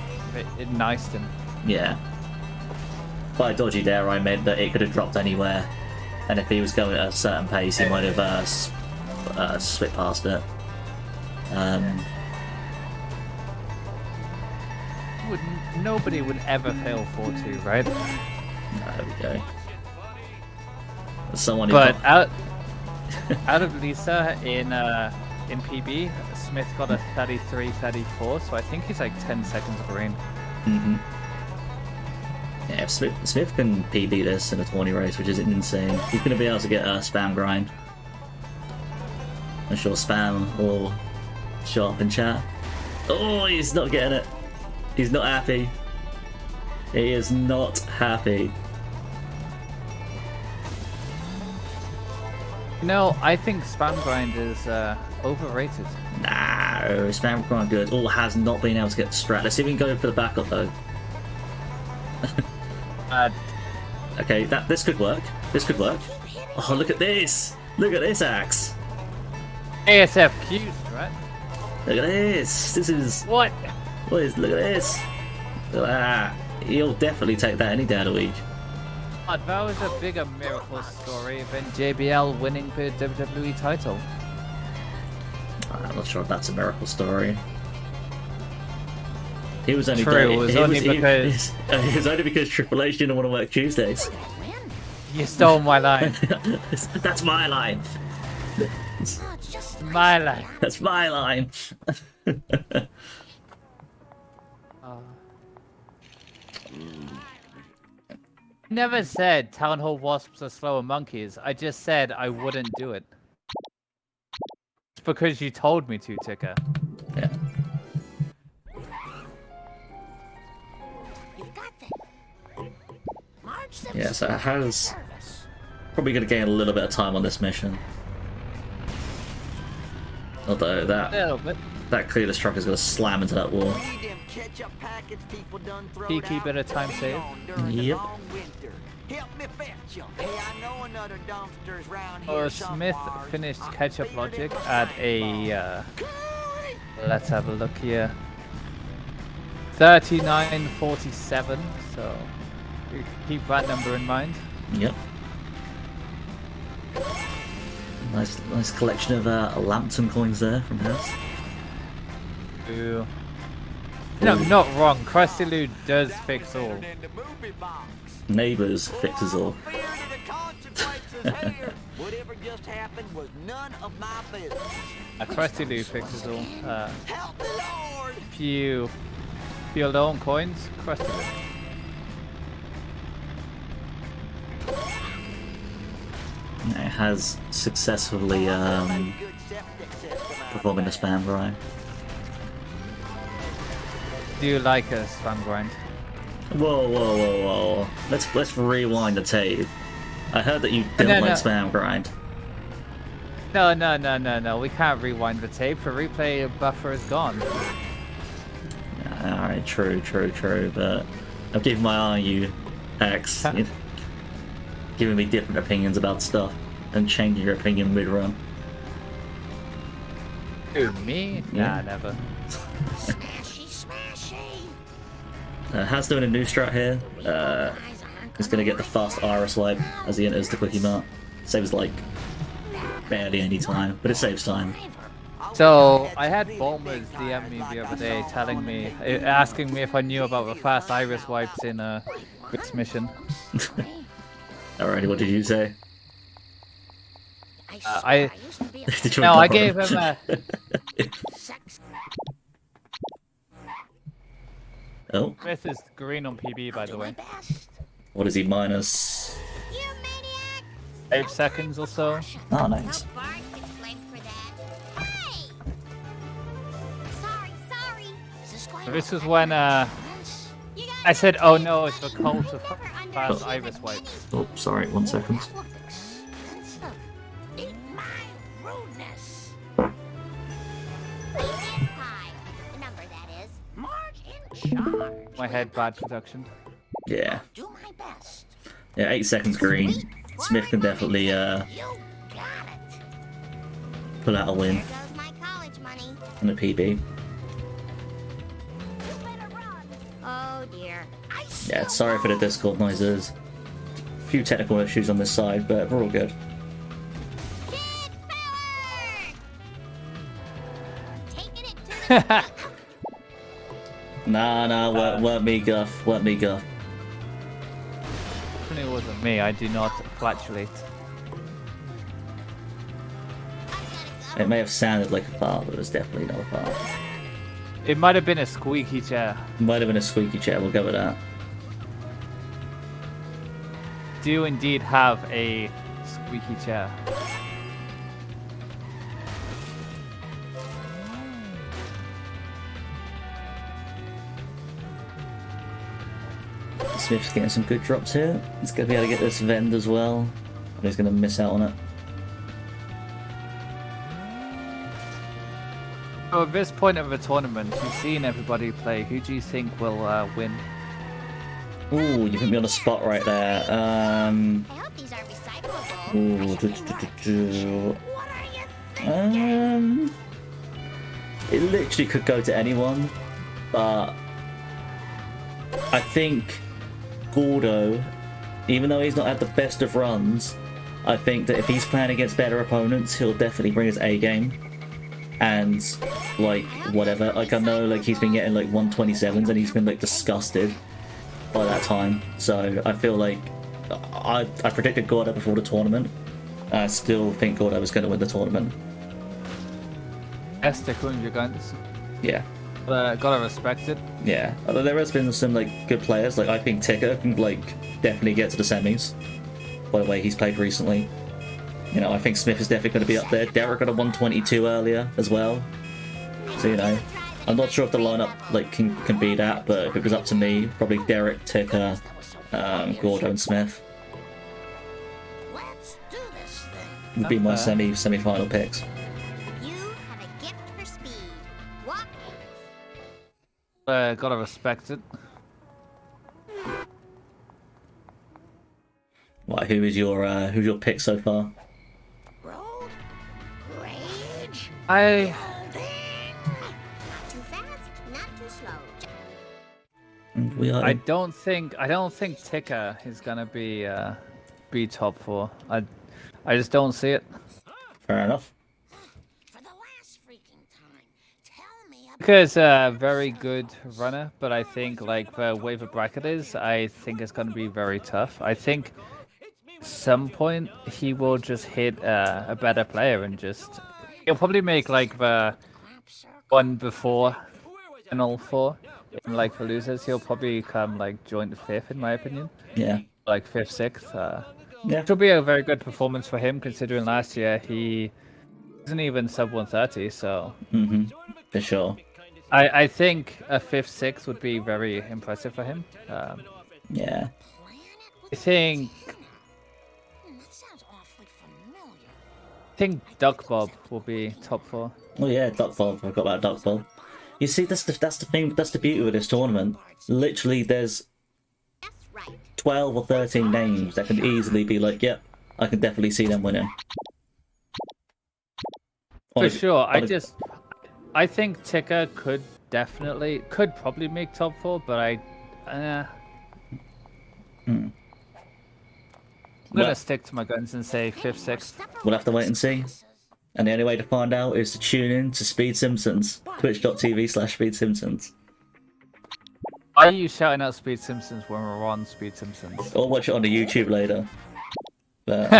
B: It niced him.
A: Yeah. By dodgy there, I meant that it could have dropped anywhere. And if he was going at a certain pace, he might have slipped past it.
B: Nobody would ever fail 4-2, right?
A: There we go. Someone who
B: But out of Lisa in PB, Smith got a 33-34, so I think he's like 10 seconds green.
A: Yeah, if Smith can PB this in a 20 race, which is insane. He's going to be able to get a spam grind. I'm sure spam will show up in chat. Oh, he's not getting it. He's not happy. He is not happy.
B: No, I think spam grind is overrated.
A: No, spam grind good. Oh, has not been able to get the strat. Let's see if we can go for the backup though. Okay, this could work. This could work. Oh, look at this! Look at this axe!
B: ASFQ strat.
A: Look at this! This is
B: What?
A: look at this! Look at that! He'll definitely take that any day of the week.
B: That was a bigger miracle story than JBL winning the WWE title.
A: I'm not sure if that's a miracle story. He was only
B: True, it was only because
A: it was only because Triple H didn't want to work Tuesdays.
B: you stole my line.
A: That's my line.
E: Oh, it's just
B: My line.
A: That's my line.
B: Never said Town Hall Wasps are slower monkeys. I just said I wouldn't do it. It's because you told me to, Ticker.
A: Yeah.
E: you've got this. March them
A: Yeah, so it has
E: service.
A: probably going to gain a little bit of time on this mission. Although
B: A little bit.
A: that clearless truck is going to slam into that wall.
G: Need them ketchup packets people done throwed
B: Peaky
G: out
B: bit of time
G: way
B: save.
G: on during the
A: Yep.
G: long winter. Help me fetch 'em. Hey, I know another dumpster's round
B: Or
G: here
B: Smith
G: somewhere.
B: finished
G: I
B: Ketchup
G: figured
B: Logic
G: it was
B: at
G: right.
B: a, let's have a look here. 39.47, so keep that number in mind.
A: Yep. Nice collection of Lambton coins there from House.
B: Ooh. No, not wrong. Krusty Lou does fix all.
G: In the movie box.
A: Neighbours fixes all.
G: Fear to the consequences here. Whatever just happened was none of my business.
B: Krusty Lou fixes all.
G: Help me, Lord.
B: Few loan coins, Krusty Lou.
A: It has successfully
G: Good septic system out
A: performing the
G: there.
A: spam grind.
B: Do you like a spam grind?
A: Whoa. Let's rewind the tape. I heard that you didn't
B: No,
A: like
B: no.
A: spam grind.
B: No. We can't rewind the tape. The replay buffer is gone.
A: Alright, true, but I'm keeping my eye on you, X.
B: Huh?
A: Giving me different opinions about stuff and changing your opinion mid-run.
B: Who, me?
A: Yeah.
B: Nah, never.
E: Smashy, smashy.
A: Has doing a new strat here. He's gonna get the fast iris wipe as he enters the quickie mart. Saves like barely any time, but it saves time.
B: So I had Bulmers DM me the other day, telling me, asking me if I knew about the fast iris wipes in this mission.
A: Alrighty, what did you say? Did you
B: No, I
A: ignore
B: gave him a.
A: Oh,
B: This is green on PB, by the way.
A: what is he minus?
B: 8 seconds or so.
A: Oh, nice.
B: This was when I said, "Oh no, it's the cult of fast iris wipes."
A: Oh, sorry, 1 second.
B: My head bad production.
A: Yeah. Yeah, 8 seconds green. Smith can definitely pull out a win in a PB.
E: Oh dear.
A: Yeah, sorry for the Discord noises. A few technical issues on this side, but we're all good. Nah, weren't me, Guff. Weren't me, Guff.
B: Definitely wasn't me. I do not flatulate.
A: It may have sounded like a fart, but it was definitely not a fart.
B: It might have been a squeaky chair.
A: Might have been a squeaky chair, we'll go with that.
B: Do indeed have a squeaky chair.
A: Smith's getting some good drops here. He's going to be able to get this Vend as well. But he's going to miss out on it.
B: So at this point of the tournament, you've seen everybody play. Who do you think will win?
A: Ooh, you put me on the spot right there.
E: I hope these are recyclable.
A: It literally could go to anyone, but I think Gordo, even though he's not had the best of runs, I think that if he's playing against better opponents, he'll definitely bring his A game. And like whatever, like I know like he's been getting like 127s and he's been like disgusted by that time. So I feel like I predicted Gordo before the tournament. I still think Gordo was going to win the tournament.
B: Esther calling your guns.
A: Yeah.
B: Gotta respect it.
A: Yeah. Although there has been some like good players. Like I think Ticker can like definitely get to the semis. By the way he's played recently. You know, I think Smith is definitely going to be up there. Derek got a 122 earlier as well. So, you know, I'm not sure if the lineup like can be that, but if it was up to me, probably Derek, Ticker, Gordo and Smith would be my semi-final picks.
E: You have a gift for speed. Walk.
B: Gotta respect it.
A: Right, who's your pick so far?
B: I
E: Not too fast, not too slow.
A: And we are.
B: I don't think Ticker is gonna be top 4. I just don't see it.
A: Fair enough.
E: For the last freaking time, tell me about
B: Ticker is a very good runner, but I think like the way the bracket is, I think it's gonna be very tough. I think at some point he will just hit a better player and just he'll probably make like the one before final 4 in like the losers. He'll probably come like joint 5th in my opinion.
A: Yeah.
B: Like 5th, 6th.
A: Yeah.
B: It will be a very good performance for him considering last year he isn't even sub 130. So
A: For sure.
B: I think a 5th, 6th would be very impressive for him.
A: Yeah.
B: I think
E: that sounds awfully familiar.
B: Duck Bob will be top 4.
A: Oh yeah, Duck Bob. I forgot about Duck Bob. You see, that's the thing. That's the beauty of this tournament. Literally, there's
E: That's right.
A: 12 or 13 names that could easily be like, yep, I can definitely see them winning.
B: For sure. I think Ticker could probably make top 4, but I'm
A: Hmm.
B: gonna
A: Well,
B: stick to my guns and say 5th, 6th.
A: we'll have to wait and see. And the only way to find out is to tune in to Speed Simpsons. Twitch.tv/Speed Simpsons.
B: Why are you shouting out Speed Simpsons when we're on Speed Simpsons?
A: Or watch it on the YouTube later. But,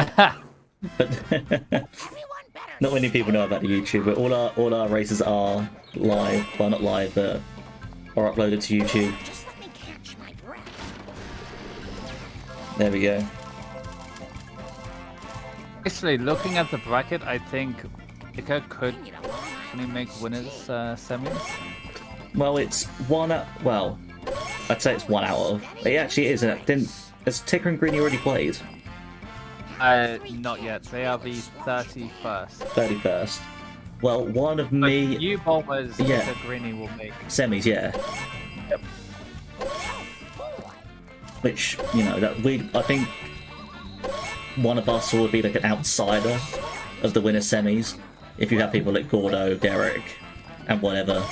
A: not many people know about the YouTube, but all our races are live. Well, not live, but are uploaded to YouTube.
E: Just let me catch my breath.
A: There we go.
B: Actually, looking at the bracket, I think Ica could actually make winners semis.
A: Well, it's well, I'd say it's 1 out of. It actually isn't it? Has Ticker and Greeny already played?
B: Not yet. They are the 31st.
A: 31st. Well, one of me...
B: You bombers,
A: Yeah.
B: Ica Greeny will make.
A: Semis, yeah.
B: Yep.
A: Which, you know, I think one of us would be like an outsider of the winner semis. If you have people like Gordo, Derek, and whatever,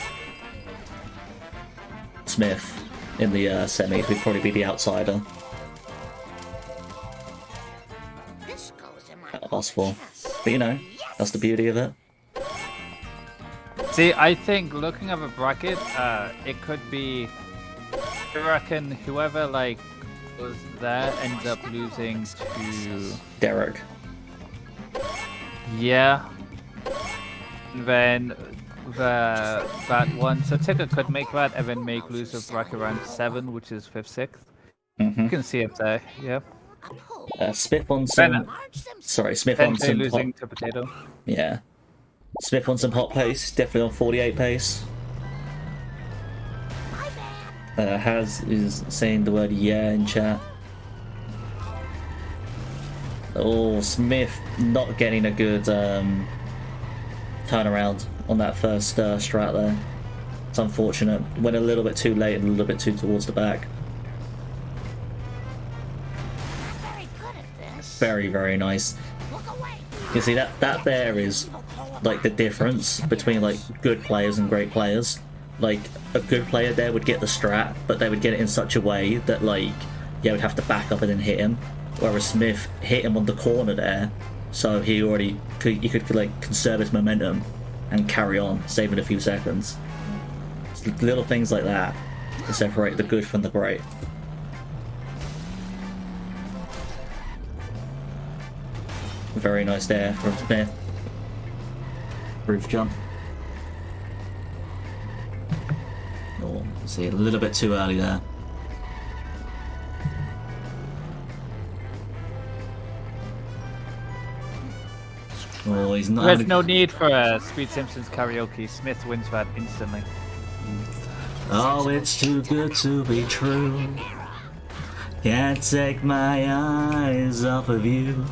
A: Smith in the semis, we'd probably be the outsider.
E: This goes in my
A: Out of us four. But you know, that's the beauty of it.
B: See, I think looking at the bracket, it could be. I reckon whoever like was there ends up losing to
A: Derek.
B: Yeah. And then that one, so Ticker could make that and then make loser bracket round 7, which is 5th, 6th. You can see it there, yeah.
A: Smith on some. Sorry, Smith on
B: Pente
A: some.
B: losing to Potato.
A: Yeah. Smith on some hot pace, definitely on 48 pace. Haz is saying the word yeah in chat. Oh, Smith not getting a good turnaround on that first strat there. It's unfortunate. Went a little bit too late and a little bit too towards the back.
E: Very good at this.
A: Very, very nice.
E: Look away.
A: You see, that there is like the difference between like good players and great players. Like a good player there would get the strat, but they would get it in such a way that like would have to back up and then hit him. Whereas Smith hit him on the corner there, so he could like conserve his momentum and carry on, saving a few seconds. It's little things like that to separate the good from the great. Very nice there from Smith. Roof jump. Oh, see, a little bit too early there. Oh, he's not.
B: There's no need for Speed Simpsons karaoke. Smith wins that instantly.
A: Oh, it's too good to be true. Can't take my eyes off of you.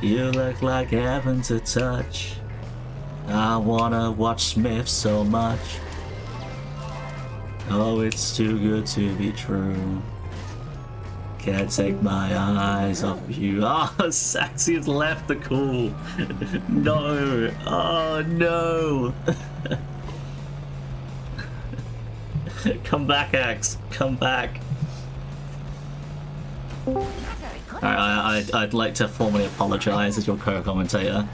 A: You look like heaven to touch. I wanna watch Smith so much. Oh, it's too good to be true. Can't take my eyes off of you. Oh, Saxy has left the call. No. Oh, no. Come back, Axe. Come back. I'd like to formally apologise as your co-commentator.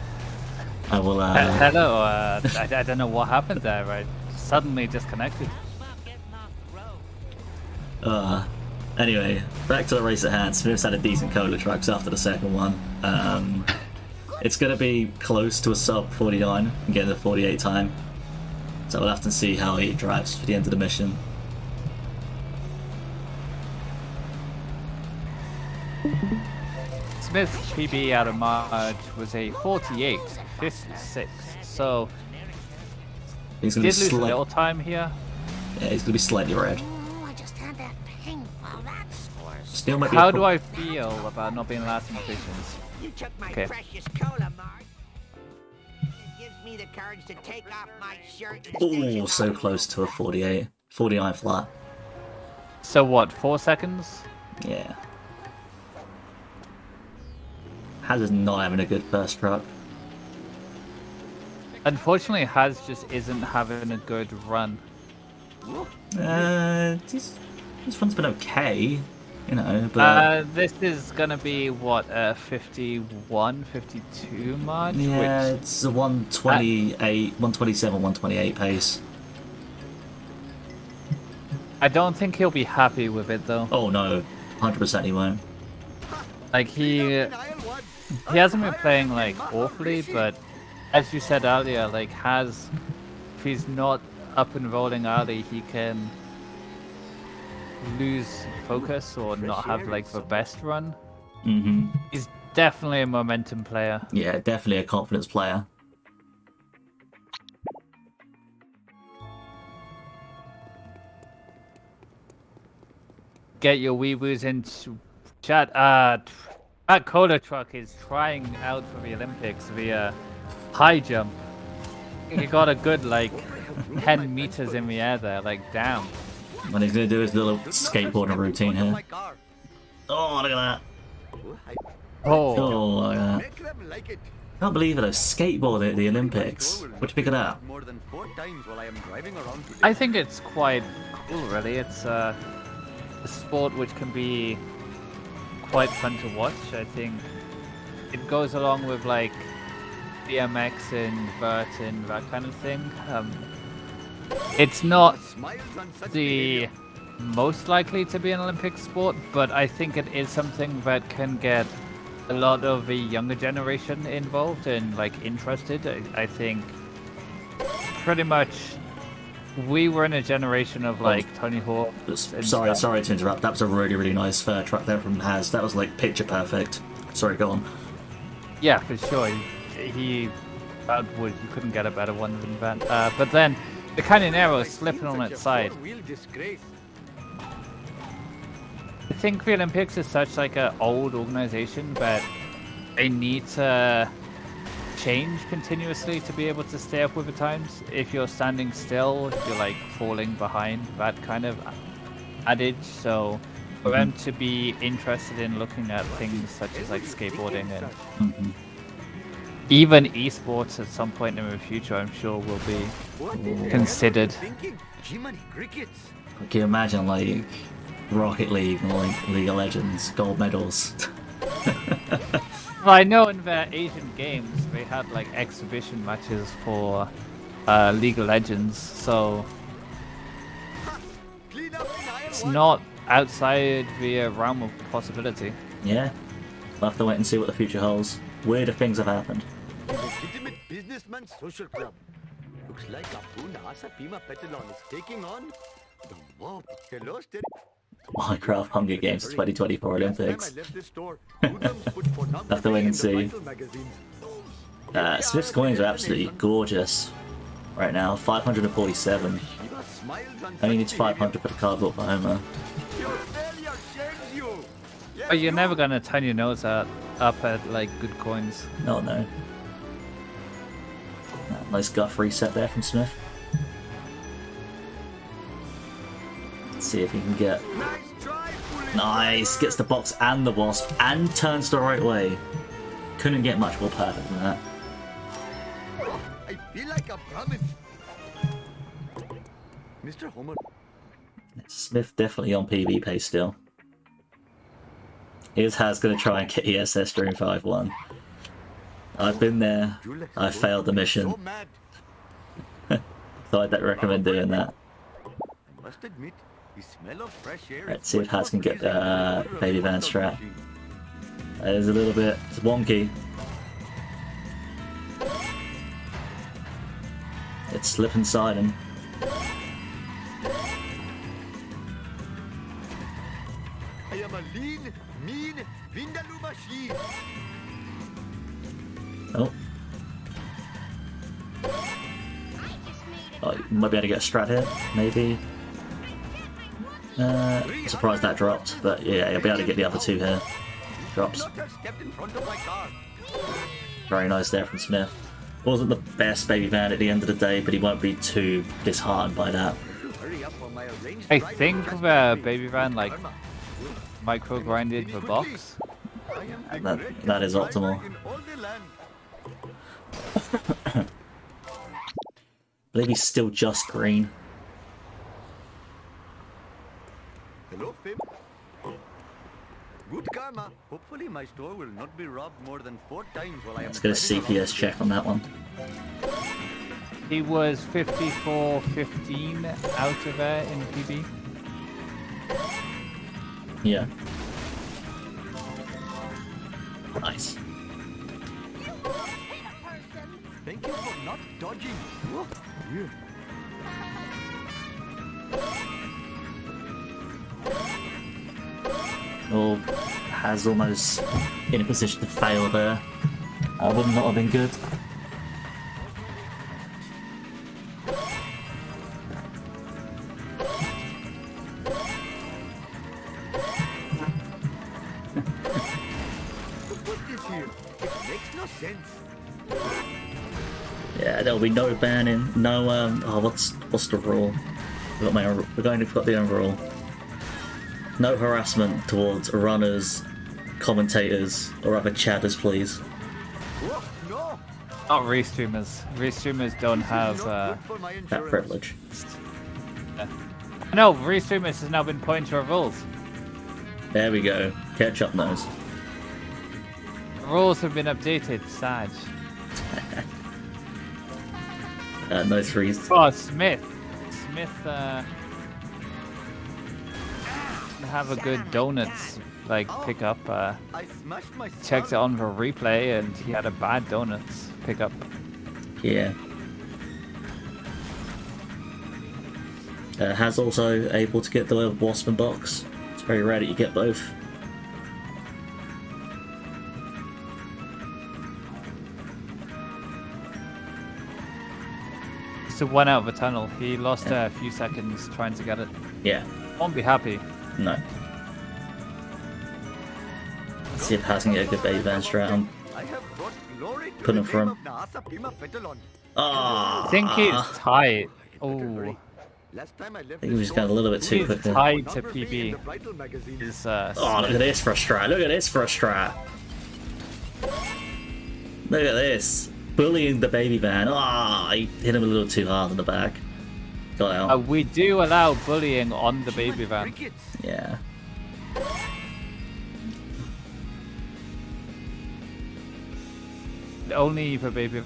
A: I will.
B: Hello. I don't know what happened there. I suddenly disconnected.
A: Anyway, back to the race at hand. Smith's had a decent cola trucks after the second one. It's going to be close to a sub 49 and getting the 48 time. So we'll have to see how he drives for the end of the mission.
B: Smith's PB out of March was a 48.56, so
A: He's
B: he
A: going
B: did
A: to
B: lose
A: be
B: a little time here.
A: Yeah, he's going to be slightly red.
E: Oh, I just had that ping. Well, that scores.
A: Still might be
B: How do I feel about not being last in positions?
G: You took my
B: Okay.
G: precious cola, Mark. It gives me the courage to take off my shirt and
A: Oh, so close to a 48. 49 flat.
B: So what, 4 seconds?
A: Yeah. Haz is not having a good first truck.
B: Unfortunately, Haz just isn't having a good run.
A: This one's been okay, you know, but
B: This is gonna be what 51, 52 march.
A: yeah,
B: Which
A: it's a 128, 127, 128 pace.
B: I don't think he'll be happy with it though.
A: Oh no, 100% he won't.
B: Like he hasn't been playing like awfully, but as you said earlier, like if he's not up and rolling early, he can lose focus or not have like the best run.
A: Mm-hmm.
B: He's definitely a momentum player.
A: Yeah, definitely a confidence player.
B: Get your weewoos into chat. That cola truck is trying out for the Olympics via high jump. He got a good like 10 meters in the air there. Like damn.
A: When he's gonna do his little skateboarding routine here. Oh, look at that!
B: Oh,
A: Oh, look at that! Can't believe it, though. Skateboarding at the Olympics. What do you think of that?
B: I think it's quite cool. Really, it's a sport which can be quite fun to watch. I think it goes along with like BMX and vert and that kind of thing. It's not the most likely to be an Olympic sport, but I think it is something that can get a lot of the younger generation involved and like interested. I think pretty much we were in a generation of like Tony Hawk.
A: Sorry to interrupt. That was a really, really nice truck there from Haz. That was like picture perfect. Sorry, go on.
B: Yeah, for sure. He you couldn't get a better one than that. But then the Canyon Arrow is slipping on its side. I think the Olympics is such like an old organization that they need to change continuously to be able to stay up with the times. If you're standing still, you're like falling behind, that kind of adage. So for them to be interested in looking at things such as like skateboarding and even esports at some point in the future, I'm sure will be considered.
A: Can you imagine like Rocket League and like League of Legends gold medals?
B: Well, I know in the Asian Games they had like exhibition matches for League of Legends, so it's not outside the realm of possibility.
A: Yeah, we'll have to wait and see what the future holds. Weirder things have happened.
G: Legitimate businessman social club. Looks like Apuna Asapima Petalon is taking on the mob. Hello,
A: Minecraft Hunger Games 2024 Olympics. Have to wait and see. Smith's coins are absolutely gorgeous right now. 547. Only needs 500 for the cardboard for Homer.
B: But you're never gonna turn your nose up at like good coins.
A: Oh no. Nice guff reset there from Smith. Let's see if he can get... Nice! Gets the box and the wasp and turns the right way. Couldn't get much more perfect than that.
G: I feel like a Brahmin. Mr. Homer.
A: Smith definitely on PB pace still. Here's Haz going to try and get ESS during 5-1. I've been there. I failed the mission. So I'd recommend doing that.
G: Must admit, the smell of fresh air.
A: Let's see if Haz can get the Baby Van strat. That is a little bit wonky. It's slip inside him.
G: I am a lean, mean, Vindaloo machine.
A: Oh. Oh, you might be able to get a strat here, maybe. I'm surprised that dropped, but yeah, you'll be able to get the other two here. Drops. Very nice there from Smith. Wasn't the best Baby Van at the end of the day, but he won't be too disheartened by that.
B: I think the Baby Van like micro grinded the box.
A: That is optimal. believe he's still just green.
G: Hello, Fib. Good karma. Hopefully my store will not be robbed more than 4 times while I am...
A: Let's get a CPS check on that one.
B: He was 54-15 out of in PB.
A: Yeah. Nice.
G: Thank you for not dodging. Whoa. Yeah.
A: Oh, has almost in a position to fail there. Would not have been good.
G: What is here? It makes no sense.
A: Yeah, there'll be no banning, no oh, what's the rule? We're going to put the overall. No harassment towards runners, commentators, or other chatters, please.
G: Whoa, no.
B: Not restreamers. Restreamers don't have
A: That privilege.
B: No, restreamers has now been put into our rules.
A: There we go. Catch up nose.
B: Rules have been updated, Saj.
A: No threes.
B: Oh, Smith. Smith have a good donuts like pickup.
G: I smashed my
B: Checked it on for replay and he had a bad donuts pickup.
A: Yeah. Has also able to get the Wasp box. It's very rare that you get both.
B: It's a one out of a tunnel. He lost a few seconds trying to get it.
A: Yeah.
B: Won't be happy.
A: No. Let's see if Has can get a good baby van strat on.
G: I have brought glory to
A: Put
G: the
A: him from.
G: name of Naasa Pima Petalon.
A: Ah.
B: I think he's tight. Oh,
G: Last time I left
A: I think we just got a little bit too
B: he's
A: quick there.
B: tied to
G: number three in the
B: PB.
G: Vital magazine.
B: Is
A: Oh, look at this for a strat. Look at this for a strat. Look at this. Bullying the baby van. Ah, he hit him a little too hard in the back. Got out.
B: we do allow bullying on the baby van.
G: Crickets.
A: Yeah.
B: Only for baby.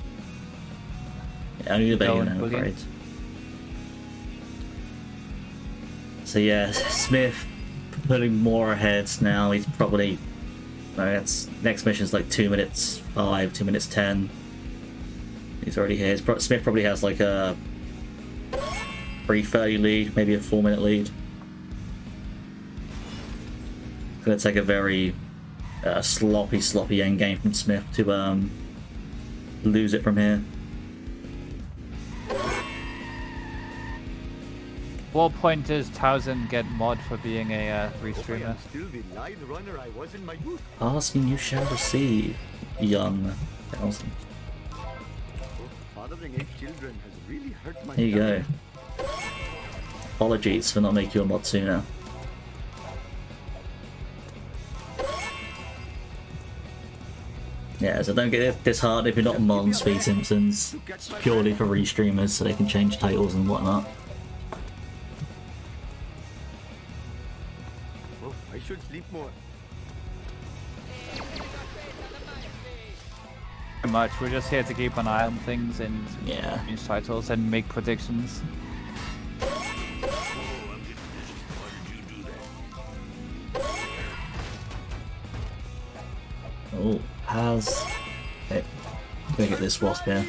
A: Yeah, only the baby
B: Going
A: van, I'm
B: bullying.
A: afraid. So yeah, Smith putting more ahead now. He's probably... next mission's like 2 minutes 5, 2 minutes 10. He's already here. Smith probably has like a 3:30 lead, maybe a 4-minute lead. Gonna take a very sloppy endgame from Smith to lose it from here.
B: What point does Towson get mod for being a
G: I
B: restreamer?
G: am still the lithe runner I was in my youth.
A: Asking you shall receive, young Nelson.
G: Fathering 8 children has really hurt my
A: There you go.
G: stomach.
A: Apologies for not making you a mod sooner. Yeah, so don't get disheartened if you're not a mod on Speed Simpsons. It's purely for restreamers so they can change titles and whatnot.
G: Oh, I should sleep more.
B: Pretty much, we're just here to keep an eye on things and
A: Yeah.
B: change titles and make predictions.
A: Oh, has... Okay. Gonna get this wasp here.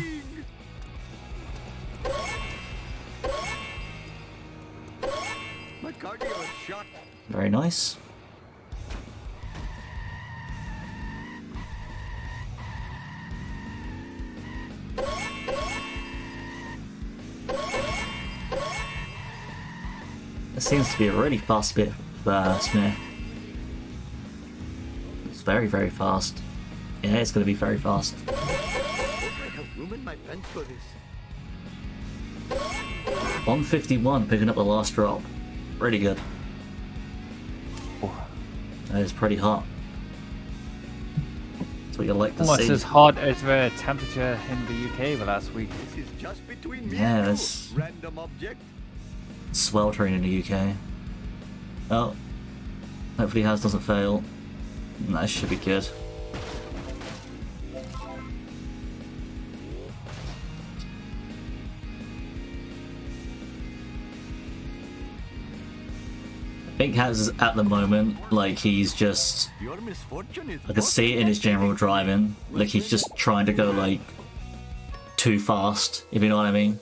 G: My cardio is shot.
A: Very nice. It seems to be a really fast bit for Smith. It's very, very fast. Yeah, it's going to be very fast.
G: Hope I have room in my pants for this.
A: 151 picking up the last drop. Really good. That is pretty hot. what you like to
B: Almost
A: see.
B: as hot as the temperature in the UK the last week.
G: This is just between me
A: Yeah,
G: and you.
A: it's
G: Random object.
A: sweltering in the UK. Oh, hopefully Haz doesn't fail. That should be good. I think Haz is at the moment, like he's just,
G: Your misfortune is
A: I can see it in his general driving, like he's just trying to go like too fast, if you know what I mean.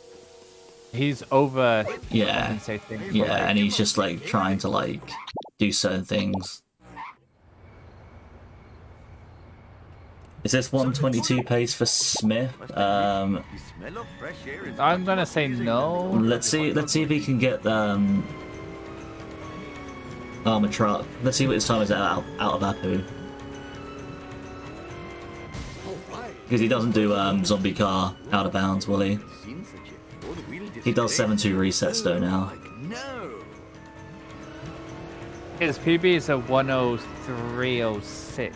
B: He's over
A: Yeah,
B: compensating.
A: yeah, and he's just like trying to like do certain things. Is this 122 pace for Smith?
G: the smell of fresh air is
B: I'm gonna say no.
A: Let's see if he can get armor truck. Let's see what his time is out of Apu. Because he doesn't do zombie car out of bounds, will he?
G: seen such a four-wheel
A: He does
G: display.
A: 7-2 resets though now.
G: Like, no.
B: His PB is a 103.06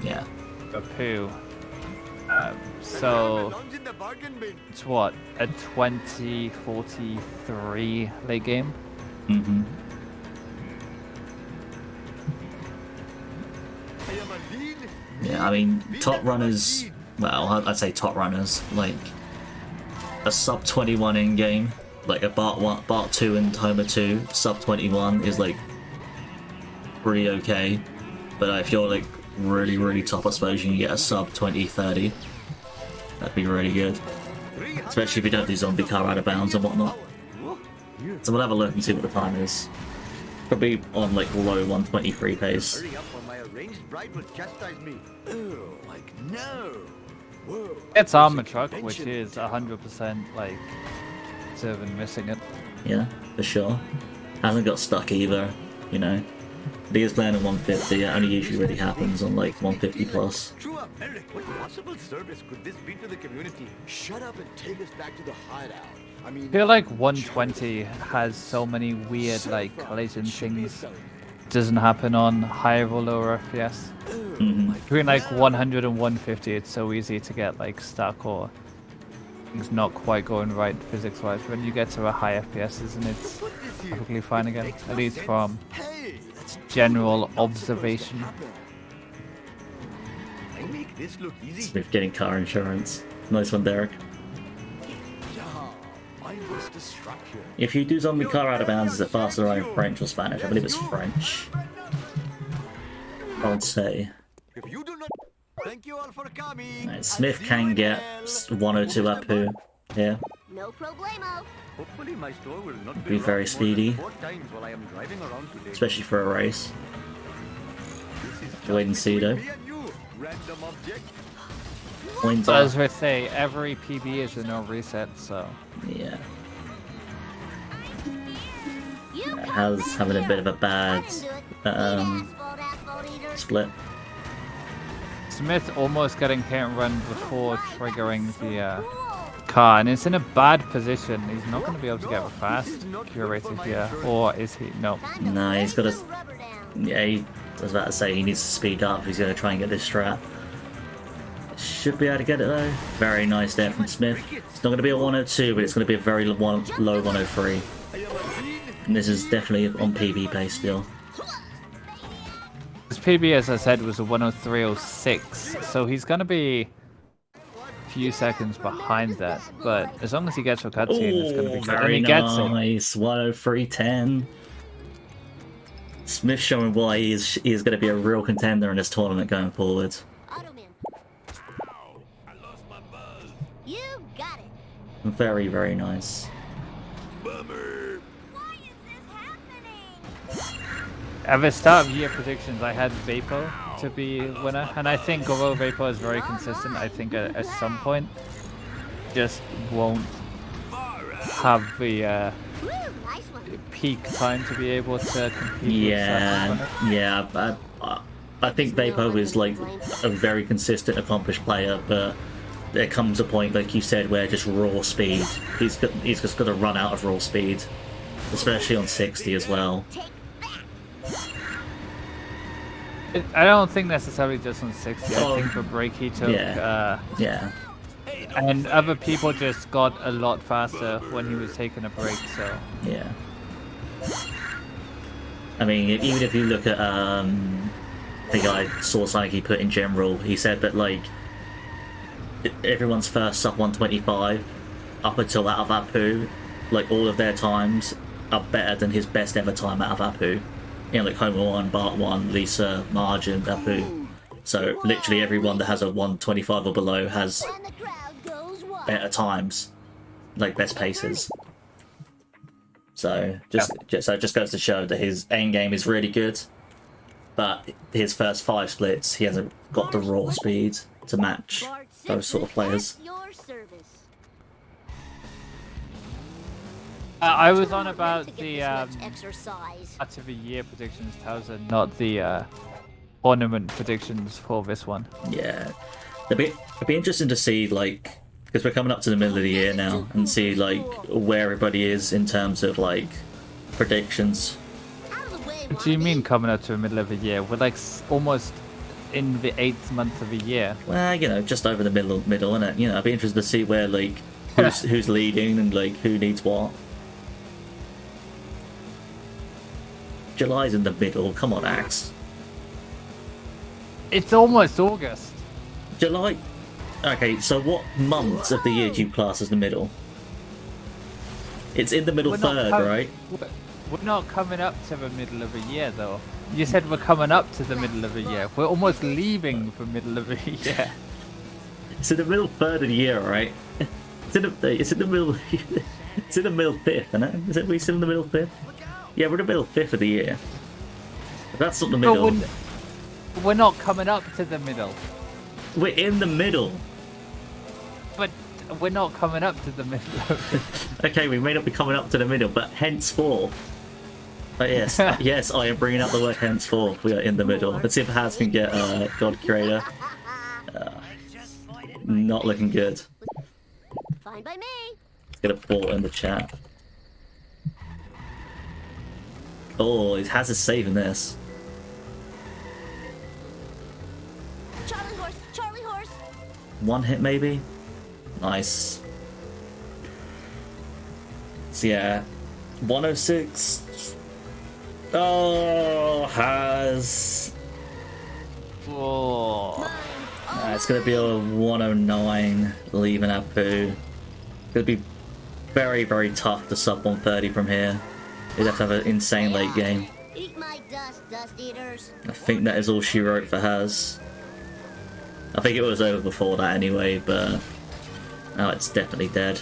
A: Yeah.
B: for poo. So
G: Belongs in the bargain bin.
B: it's what, a 2043 late game?
A: Mm-hmm.
G: I am a lean.
A: Yeah, I mean, top runners, well, I'd say top runners, like a sub 21 in game, like a Bart 2 and Homer 2, sub 21 is like pretty okay. But if you're like really top exposure, you get a sub 20-30. That'd be really good. Especially if you don't do zombie car out of bounds and whatnot. So we'll have a look and see what the time is. Probably on like low 123 pace.
G: Hurry up or my arranged bride will chastise me. Oh, like no. Whoa.
B: It's armor truck, which is 100% like Servant missing it.
A: Yeah, for sure. Hasn't got stuck either, you know. But he is playing at 150, it only usually really happens on like 150 plus.
G: True up, Eric. What possible service could this be to the community?
H: Shut up and take us back to the hideout. I mean,
B: I feel like 120 has so many weird like collision things. Doesn't happen on higher or lower FPS.
A: Mhm.
B: Between like 100 and 150, it's so easy to get like stuck or things not quite going right physics wise. When you get to a high FPSs and it's perfectly fine again, at least from
G: Hey,
B: general observation.
G: I make this look easy.
A: Smith getting car insurance. Nice one, Derek.
H: yeah, mindless destruction.
A: If you do zombie car out of bounds, is it faster in French or Spanish? I believe it's French. I would say.
G: If you do not, thank you all for coming.
A: Right, Smith can get 102 Apu here.
E: No problemo.
G: Hopefully my store will not
A: Be very
G: robbed more than
A: speedy.
G: 4 times while I am driving around today.
A: Especially for a race.
G: This is
A: Wait and
G: just
A: see,
G: between
A: though.
G: me and you, random object.
A: Points
B: So as
A: up.
B: we say, every PB is a no reset, so
A: Yeah.
E: You
A: It
E: come
A: has
E: back
A: having a
E: here.
A: bit of a
E: I
A: bad
E: can do it.
A: um,
E: Asphalt eater.
A: split.
B: Smith almost getting hit and run before triggering the car, and it's in a bad position. He's not going to be able to get a fast curator here, or is he? No.
E: Time to
A: No, he's
E: put
A: got a-
E: some rubber down.
A: Yeah, I was about to say he needs to speed up. He's going to try and get this strat. Should be able to get it though. Very nice there from Smith. It's not going to be a 102, but it's going to be a very low 103. And this is definitely on PB pace still.
B: His PB, as I said, was a 103.06, so he's going to be a few seconds behind that. But as long as he gets a cutscene, it's going to be good. And
A: very
B: he gets it.
A: nice. 103.10. Smith showing why he is going to be a real contender in this tournament going forward.
E: Automan.
F: I lost my buzz.
E: You got it.
A: Very nice.
F: Bummer.
E: Why is this happening?
B: At the start of year predictions, I had Vapo to be winner, and I think although Vapo is very consistent, I think at some point just won't have the
E: Woo, nice one.
B: peak time to be able to compete.
A: Yeah,
B: with Saturn.
A: yeah. I think Vapo is like a very consistent, accomplished player, but there comes a point, like you said, where just raw speed. He's just got to run out of raw speed, especially on 60 as well.
E: Take that.
B: I don't think necessarily just on 60. I think the break he took.
A: Yeah.
B: And other people just got a lot faster when he was taking a break. So
A: Yeah. I mean, even if you look at the guy Source he put in general, he said that like everyone's first sub 125 up until that of Apu, like all of their times are better than his best ever time out of Apu. You know, like Homer 1, Bart 1, Lisa, Margin, Apu. So literally everyone that has a 125 or below has better times, like best paces. So so it just goes to show that his aim game is really good, but his first 5 splits he hasn't got the raw speed to match those sort of players.
B: I was on about the out of the year predictions, Towser, not the ornament predictions for this one.
A: Yeah, it'd be interesting to see, like, because we're coming up to the middle of the year now, and see like where everybody is in terms of like predictions.
B: What do you mean coming up to the middle of the year? We're like almost in the 8th month of the year.
A: Well, you know, just over the middle, innit? You know, I'd be interested to see where like who's leading and like who needs what. July's in the middle. Come on, Axe.
B: It's almost August.
A: July. Okay, so what months of the year do you class as the middle? It's in the middle third, right?
B: We're not coming up to the middle of the year, though. You said we're coming up to the middle of the year. We're almost leaving the middle of the year.
A: It's in the middle third of the year, right? It's in the middle. It's in the middle fifth, isn't it? Is it? We still in the middle fifth? Yeah, we're in the middle fifth of the year. But that's not the middle.
B: We're not coming up to the middle.
A: We're in the middle.
B: But we're not coming up to the middle.
A: Okay, we may not be coming up to the middle, but henceforth. But yes, yes, I am bringing up the word henceforth. We are in the middle. Let's see if Haz can get God Creator. Not looking good.
E: Fine by me.
A: Let's get a ball in the chat. Oh, it has us saving this.
E: Charlie horse.
A: One hit maybe? Nice. So yeah, 106. Oh, has.
B: Whoa.
A: It's gonna be a 109 leaving Apu. It's gonna be very, very tough to sub 130 from here. You'd have to have an insane late game.
E: Eat my dust eaters.
A: I think that is all she wrote for Haz. I think it was over before that anyway, but now it's definitely dead.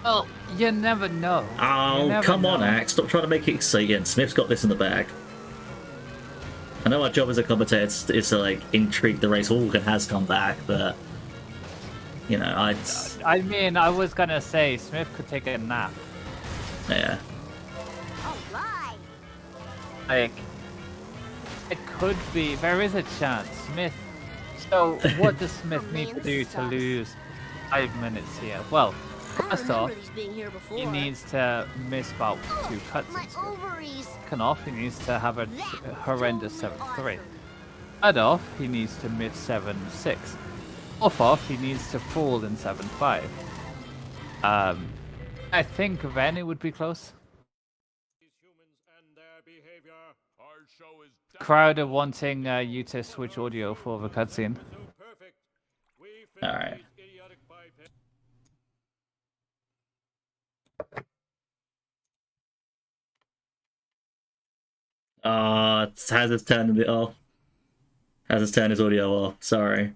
B: Well, you never know.
A: Oh, come on, Axe. Stop trying to make it exciting. Smith's got this in the bag. I know our job as a commentator is to, like, intrigue the race. Hawk has come back, but... You know,
B: I mean, I was gonna say, Smith could take a nap.
A: Yeah.
E: Alright.
B: Like, it could be... There is a chance. Smith... So, what does Smith need to do to lose 5 minutes here? Well, first off, he needs to miss about 2 cuts. Second off, he needs to have a horrendous 7-3. Third off, he needs to miss 7-6. Fourth off, he needs to fall in 7-5. I think then it would be close. Crowder wanting you to switch audio for the cutscene.
A: Alright. Has his turned it off. Has his turned his audio off. Sorry.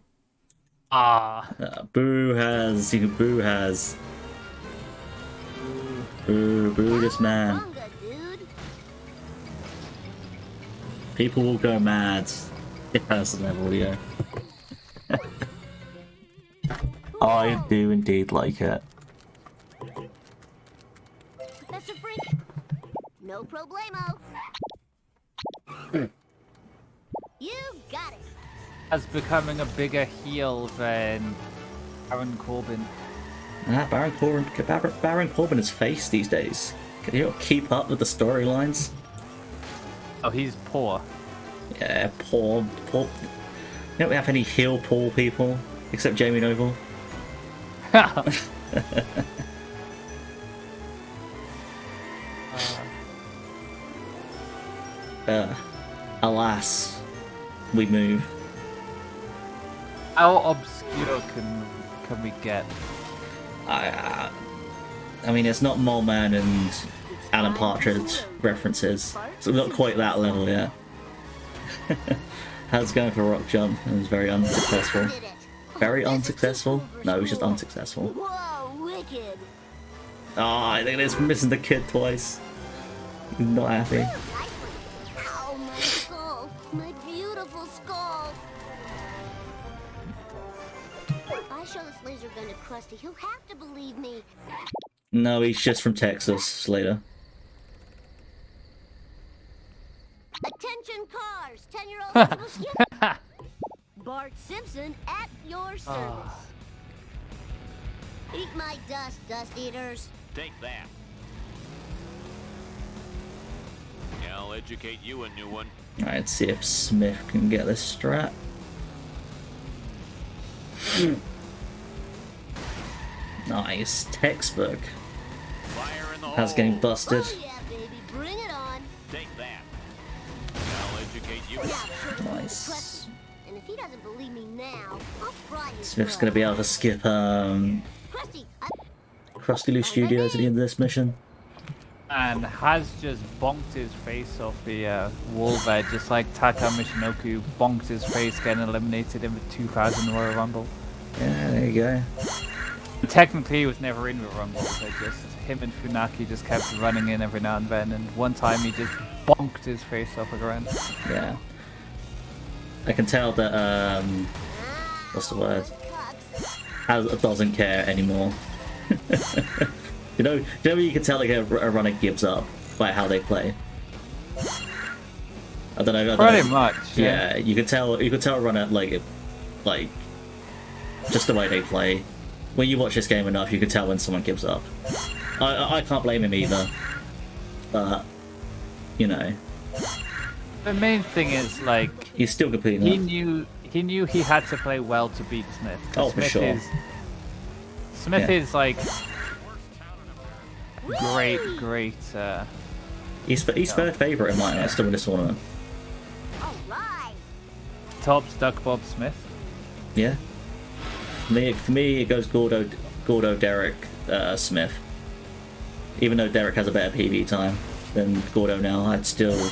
A: Boo has. You can boo has. Boo this man. People will go mad if Haz doesn't have audio. I do indeed like it.
E: Professor Freak. No problemo. You got it.
B: As becoming a bigger heel than Baron Corbin.
A: Baron Corbin is face these days. Can you keep up with the storylines?
B: Oh, he's poor.
A: Yeah, poor. You don't have any heel poor people except Jamie Noble. Alas, we move.
B: How obscure can we get?
A: I mean, it's not Mole Man and Alan Partridge references, so we're not quite that level yet. How's it going for Rock Jump? It was very unsuccessful. Very unsuccessful? No, it was just unsuccessful.
E: Whoa, wicked.
A: Oh, I think it's missing the kid twice. He's not happy.
E: Ow, my skull. My beautiful skull. If I show this laser gun to Krusty, he'll have to believe me.
A: No, he's just from Texas, Slater.
E: Attention cars, 10-year-old Bart Simpson at your service. Eat my dust, dust eaters.
F: Take that. I'll educate you a new one.
A: Alright, let's see if Smith can get this strat. Nice. Textbook.
F: Fire in the
A: How's getting
F: hole.
A: busted.
E: Oh yeah, baby, bring it on.
F: Take that. I'll educate you.
E: Now, show the
A: Nice.
E: Krusty. And if he doesn't believe me now, I'll fry his
A: Smith's
E: blood.
A: gonna be able to skip
E: Krusty,
A: Krusty Lou Studios at the end of this mission.
B: And has just bonked his face off the wall there, just like Taka Michinoku bonked his face getting eliminated in the 2000 Royal Rumble.
A: Yeah, there you go.
B: Technically, he was never in the Rumble, but just him and Funaki just kept running in every now and then, and one time he just bonked his face off the ground.
A: Yeah. I can tell that, what's the word? Doesn't care anymore. you know when you can tell like a runner gives up by how they play? I don't know.
B: Pretty much.
A: Yeah, you could tell a runner like just the way they play. When you watch this game enough, you can tell when someone gives up. I can't blame him either, but you know,
B: The main thing is like
A: he's still competing.
B: he knew he had to play well to beat Smith. 'Cause
A: Oh, for
B: Smith
A: sure.
B: Smith
A: Yeah.
B: is like great.
A: He's third favourite in mine. I still win this tournament.
E: all right.
B: Tops Duck Bob Smith.
A: Yeah. For me, it goes Gordo, Derek, Smith. Even though Derek has a better PB time than Gordo now, I'd still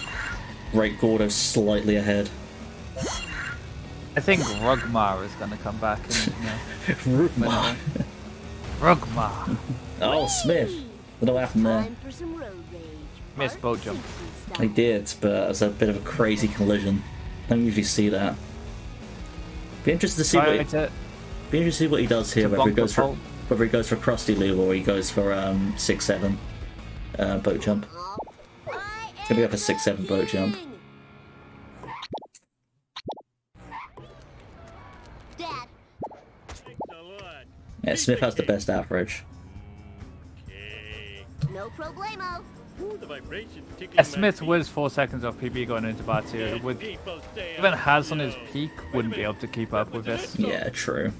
A: rate Gordo slightly ahead.
B: I think Rugmar is going to come back. And,
A: Rugmar.
B: Rugmar.
A: Oh, Smith. What happened there?
E: Time for some road rage.
B: Missed boat jump.
A: I did, but it was a bit of a crazy collision. I don't usually see that. Be interested to see
B: Try
A: what.
B: to-
A: Be interested to see what he does here.
B: to
A: Whether he
B: bonk the
A: goes for
B: pole.
A: Krusty Lou or he goes for 6-7 boat jump. It's gonna be up a 6-7 boat jump.
E: Dad,
D: Thanks a lot.
A: Yeah, Smith has the best average.
D: Okay.
E: no problemo.
D: Ooh, the vibrations tickling
B: Yeah,
D: my
B: Smith
D: feet.
B: was 4 seconds off PB going into bar 2.
D: Dead
B: With
D: people say
B: even
D: I'm
B: Has on his
D: slow.
B: peak wouldn't be able to keep up with this.
A: Yeah, true.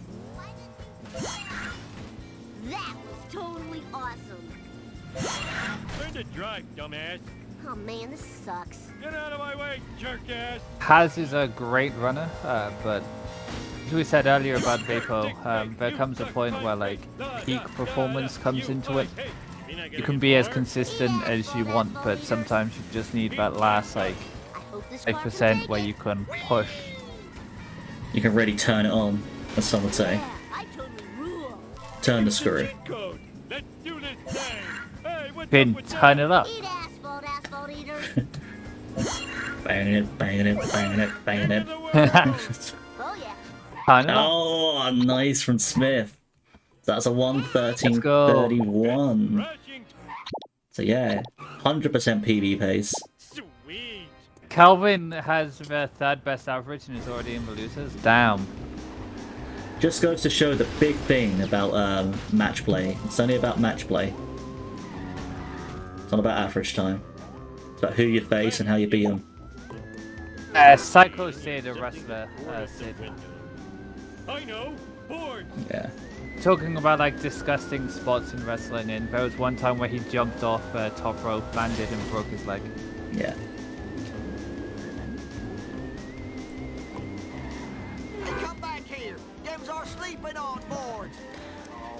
E: That was totally awesome.
D: Learn to drive, dumbass.
E: Oh man, this sucks.
D: Get out of my way, jerk ass.
B: Has is a great runner, but as we said earlier about Vapo, there comes a point where like peak performance comes into it. You can be as consistent as you want, but sometimes you just need that last like
E: I hope this car can
B: 5%
E: take
B: where
E: it.
B: you can push.
A: You can really turn it on, as some would say.
E: Yeah, I totally rule.
A: Turn the screw.
D: Cheat code. Let's do this thing. Hey, what's
B: Then
D: up with
B: turn
D: that?
B: it up.
E: Eat asphalt, asphalt eaters.
A: Banging it, banging it, banging it, banging it.
E: Oh yeah.
B: Turn it up.
A: Oh, nice from Smith. That's a
B: Let's
A: 1:13:31.
D: Rushing.
A: So yeah, 100% PB pace.
D: Sweet.
B: Calvin has the third best average and is already in the losers. Damn.
A: Just goes to show the big thing about match play. It's only about match play. It's not about average time. It's about who you face and how you beat them.
B: Psycho Sid, a wrestler, Sid.
D: I know. Boards.
A: Yeah.
B: Talking about like disgusting spots in wrestling, and there was one time where he jumped off top rope, landed, and broke his leg.
A: Yeah.
G: Hey, come back here. Them's our sleeping on boards.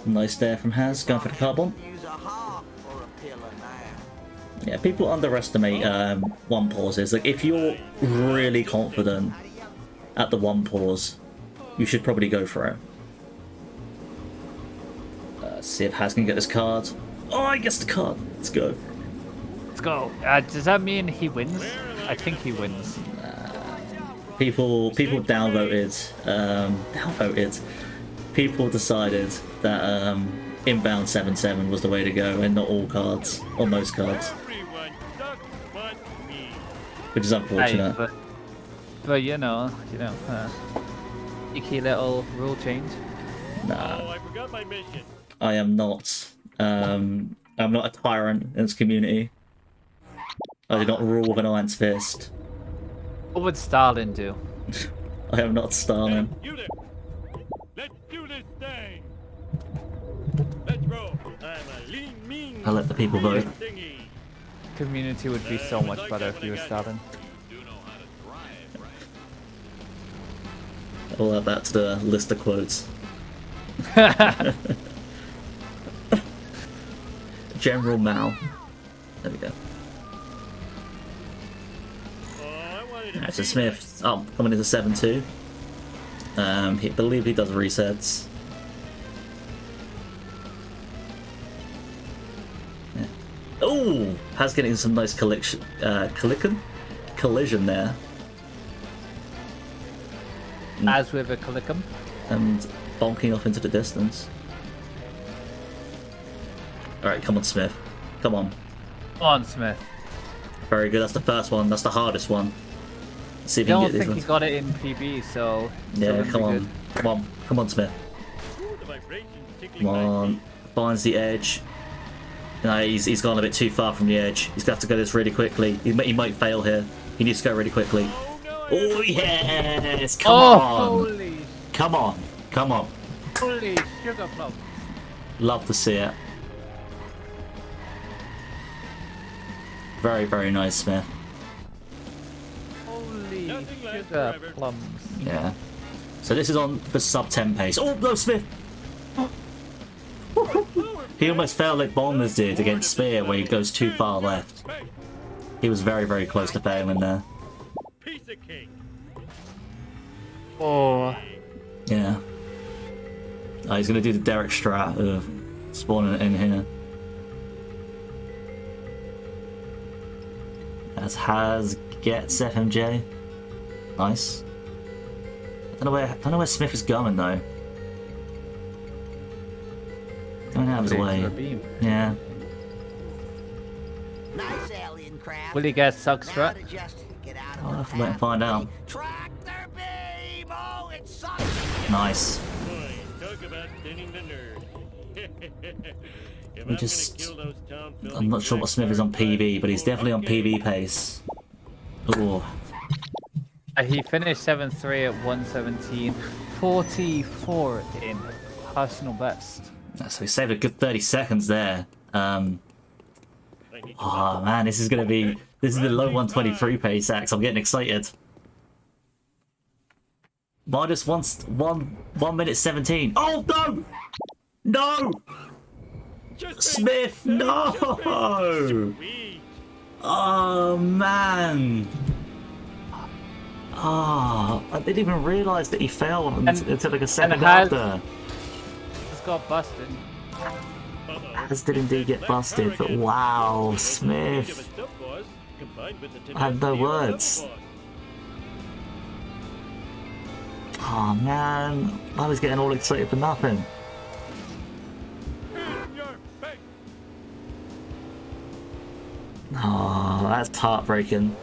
A: Nice there from Haz, going for the carbon.
G: Use a hawk or a pillar now.
A: Yeah, people underestimate one pauses. Like, if you're really confident at the one pause, you should probably go for it. See if Haz can get this card. Oh, I guess the card. Let's go.
B: Let's go. Does that mean he wins? I think he wins.
A: People downvoted. Downvoted. People decided that inbound 7-7 was the way to go, and not all cards, or most cards,
D: Everyone sucks but me.
A: which is unfortunate.
B: Hey, but you know, cheeky little rule change.
A: Nah,
D: Oh, I forgot my mission.
A: I am not. I'm not a tyrant in this community. I do not rule with an iron fist.
B: What would Stalin do?
A: I am not Stalin.
D: You there. Let's do this thing. Let's roll. I'm a lean, mean.
A: I'll let the people vote.
D: Thingy.
B: Community would be so much better if you were Stalin.
F: Do know how to drive, right?
A: I'll add that to the list of quotes. General Mao. There we go.
D: Oh, I wanted to
A: Right, so
D: see
A: Smith coming into 7-2. He believe he does resets. Yeah. Oh, Has getting some nice collision there,
B: As with a Calicum.
A: and bonking off into the distance. All right, come on, Smith. Come on.
B: On Smith.
A: Very good. That's the first one. That's the hardest one. Let's see if
B: I
A: you can
B: don't
A: get
B: think
A: these
B: he
A: ones.
B: got it in PB, so.
A: Yeah,
B: so
A: come
B: it'll be
A: on.
B: good.
A: Come on. Come on, Smith.
D: Ooh, the vibrations tickling
A: Come
D: my
A: on.
D: feet.
A: Finds the edge. No, he's gone a bit too far from the edge. He's going to have to go this really quickly. He might fail here. He needs to go really quickly.
D: Oh, no, I
A: Oh, yes! Come
B: Oh,
A: on!
B: holy,
A: Come on! Come on!
B: holy sugar plum.
A: Love to see it. Very, very nice, Smith.
B: Holy
D: Nothing lasts
B: sugar
D: forever.
B: plums.
A: Yeah. So this is on for sub 10 pace. Oh, no, Smith! He almost failed like Bombers did against Spear, where he goes too far left.
D: Hey,
A: He was very, very close to failing there.
D: piece of cake.
B: Oh,
A: Yeah. Oh, he's going to do the Derek Strat of spawning it in here. As Has gets FMJ. Nice. I don't know where Smith is going though. Going out of his way.
B: the beam.
A: Yeah.
G: Nice alien craft.
B: Will he get suck
G: Now
B: strut?
G: to just get out of
A: I'll
G: the
A: have to wait and find out.
G: Track their beam. Oh, it sucks.
A: Nice.
D: Boy, talk about thinning the nerve. If
A: We
D: I'm
A: just-
D: gonna kill those town
A: I'm not sure what Smith is on PB, but he's definitely on PB pace. Ooh.
B: He finished 7-3 at 117, 44 in personal best.
A: So he saved a good 30 seconds there. Oh man, this is the low 123 pace Axe. I'm getting excited. Minus 1 minute 17. Oh no! No! Smith, no! Oh man! Oh, I didn't even realise that he fell until like a second
B: Has-
A: after.
B: Just got busted.
A: Has did indeed get busted, but wow, Smith. I have no words. Oh man, I was getting all excited for nothing. Oh, that's heartbreaking.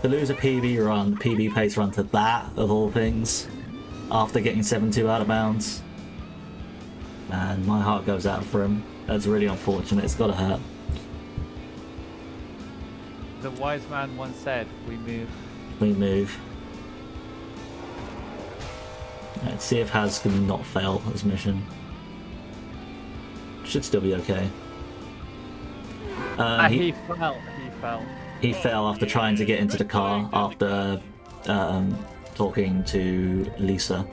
A: To lose a PB run, PB pace run to that, of all things, after getting 7-2 out of bounds. Man, my heart goes out for him. That's really unfortunate, it's gotta hurt.
B: The wise man once said, we move
A: we move. Let's see if Haz can not fail his mission. Should still be okay.
B: He fell.
A: He fell after trying to get into the car after talking to Lisa.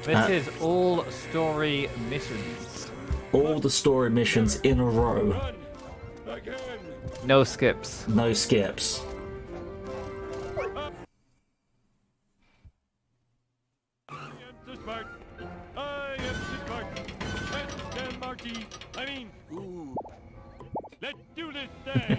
B: This is all story missions.
A: All the story missions in a row.
D: Run again.
B: No skips.
A: No skips.
D: I am so smart. I am so smart. Let's Marty. I mean, let's do this thing.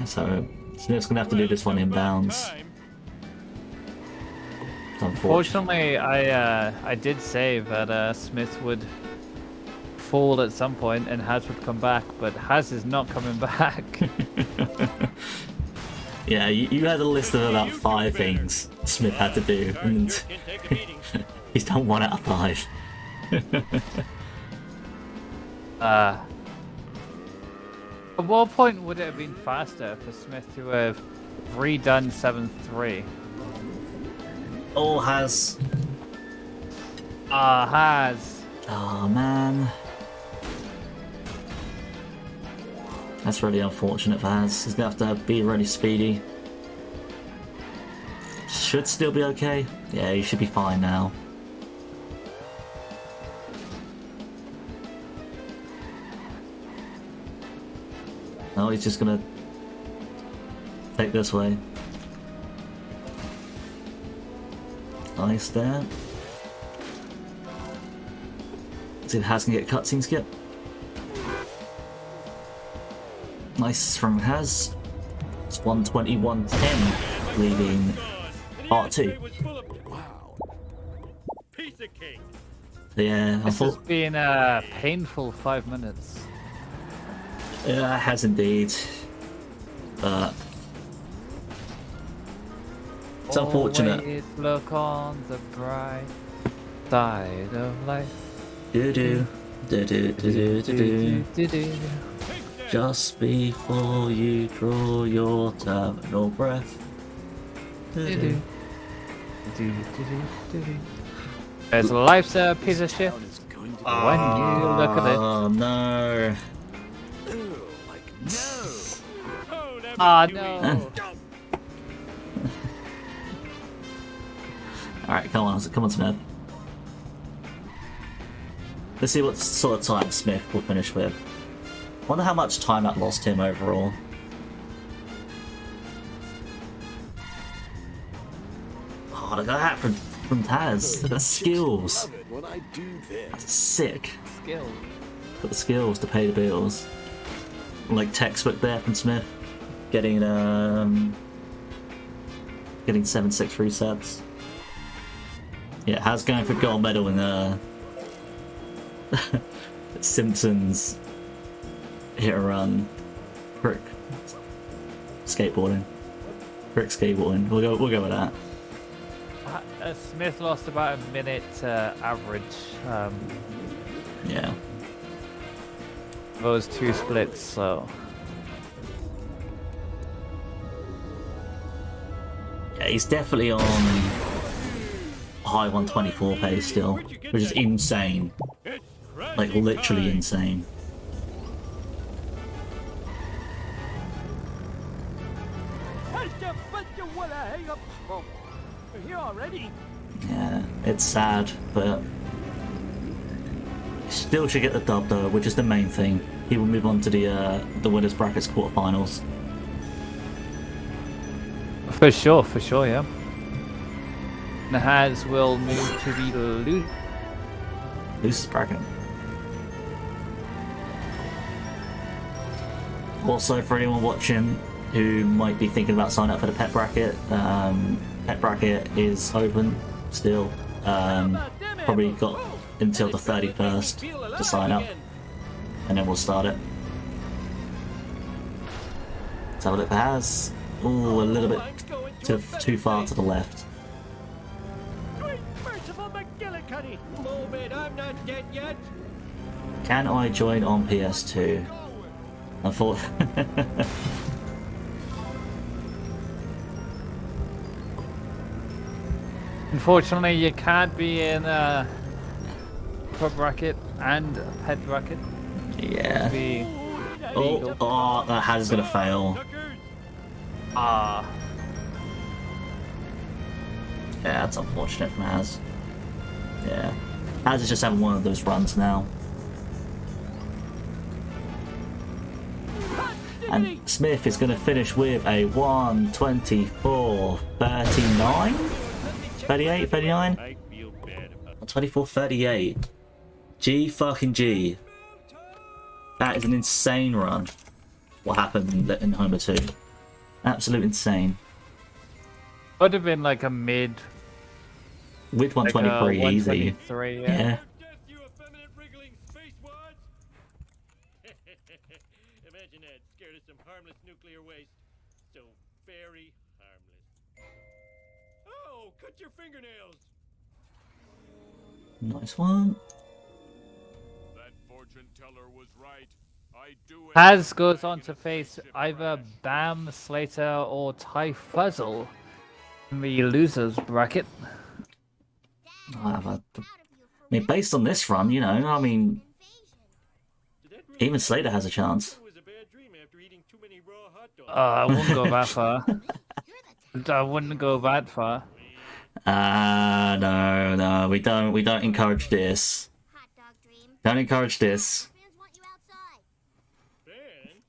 A: So Smith's gonna have to do this one inbounds.
B: Fortunately, I did save that Smith would fall at some point and Haz would come back, but Haz is not coming back.
A: Yeah, you had a list of about 5 things Smith had to do, and he's done 1 out of 5.
B: At what point would it have been faster for Smith to have redone 7-3?
A: All has.
B: Haz.
A: Oh man. That's really unfortunate for Haz. He's gonna have to be really speedy. Should still be okay. Yeah, he should be fine now. No, he's just gonna take this way. Nice there. See if Haz can get a cutscene skip. Nice from Haz. It's 121.10, leaving part 2.
D: Wow. Piece of cake.
A: Yeah,
B: This has been a painful 5 minutes.
A: Yeah, it has indeed. But it's unfortunate.
B: Always look on the bright side of life.
A: Do do do do do do do.
B: Do.
A: Just before you draw your terminal breath.
B: Do. As life's a piece of shit when you look at it.
A: Oh no.
D: Oh, that
B: Ah,
D: was too
B: no.
A: Alright, come on Smith. Let's see what sort of time Smith will finish with. Wonder how much time that lost him overall. Oh, look at that from Taz. Look at the skills.
H: Love it when I do this.
A: That's sick.
B: Skill.
A: Got the skills to pay the bills. Like textbook there from Smith. Getting 7-6 resets. Yeah, Haz going for gold medal in Simpsons hit a run. Crick skateboarding. Crick skateboarding. We'll go with that.
B: Smith lost about a minute average.
A: Yeah.
B: Those 2 splits, so.
A: Yeah, he's definitely on high 124 pace still, which is insane.
D: It's
A: Like literally insane.
D: We're here already.
A: Yeah, it's sad, but still should get the dub though, which is the main thing. He will move on to the winners brackets quarterfinals.
B: For sure, yeah. Nahaz will move to the
A: Losers bracket. Also, for anyone watching who might be thinking about signing up for the pet bracket, pet bracket is open still. Probably got until the 31st to sign up, and then we'll start it. Let's have a look for Haz. Ooh, a little bit too far to the left.
D: Great merciful McGillicuddy! Move it, I'm not dead yet.
A: Can I join on PS2? Unfortunately.
B: Unfortunately, you can't be in a pub bracket and a pet bracket.
A: Yeah.
B: Be
A: Oh, oh, that has gonna fail.
D: Suckers.
B: ah.
A: Yeah, that's unfortunate from Haz. Yeah. Haz is just having one of those runs now. And Smith is going to finish with a 1:24:39? 38, 39?
D: I feel bad about
A: 24:38. G fucking G. That is an insane run. What happened in Homer 2? Absolute insane.
B: Would have been like a mid.
A: With
B: Like
A: 123 easy.
B: 123,
A: Yeah.
D: death, you effeminate wriggling spacewads! Imagine that, scared of some harmless nuclear waste. So very harmless. Oh, cut your fingernails!
A: Nice one.
F: That fortune teller was right. I do
B: Haz goes on to face either Bam, Slater, or Ty Fuzzle in the losers bracket.
A: I mean, based on this run, you know, I mean,
D: Did that really
A: even
D: happen?
A: Slater has a chance.
D: It was a bad dream after eating too many raw hot dogs.
B: I wouldn't go that far. I wouldn't go that far.
A: No, we don't encourage this.
E: Hot dog dream.
A: Don't encourage this.
E: Fans want you outside.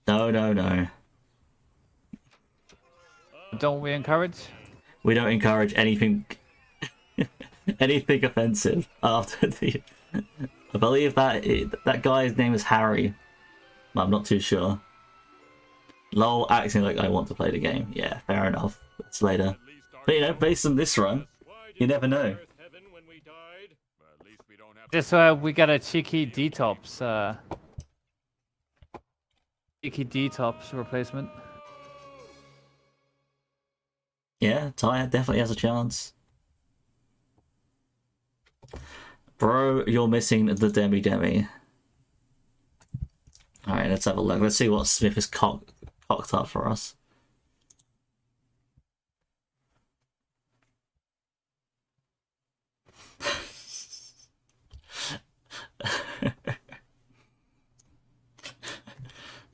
D: Ben?
A: No.
B: Don't we encourage?
A: We don't encourage anything, anything offensive after the. I believe that guy's name is Harry. I'm not too sure. Lol, acting like I want to play the game. Yeah, fair enough. That's later. But you know, based on this run, you never know.
D: Earth heaven when we died?
F: At least we don't have
B: Just we got a cheeky detops. Cheeky detops replacement.
A: Yeah, Ty definitely has a chance. Bro, you're missing the Demi. Alright, let's have a look. Let's see what Smith has cocked up for us.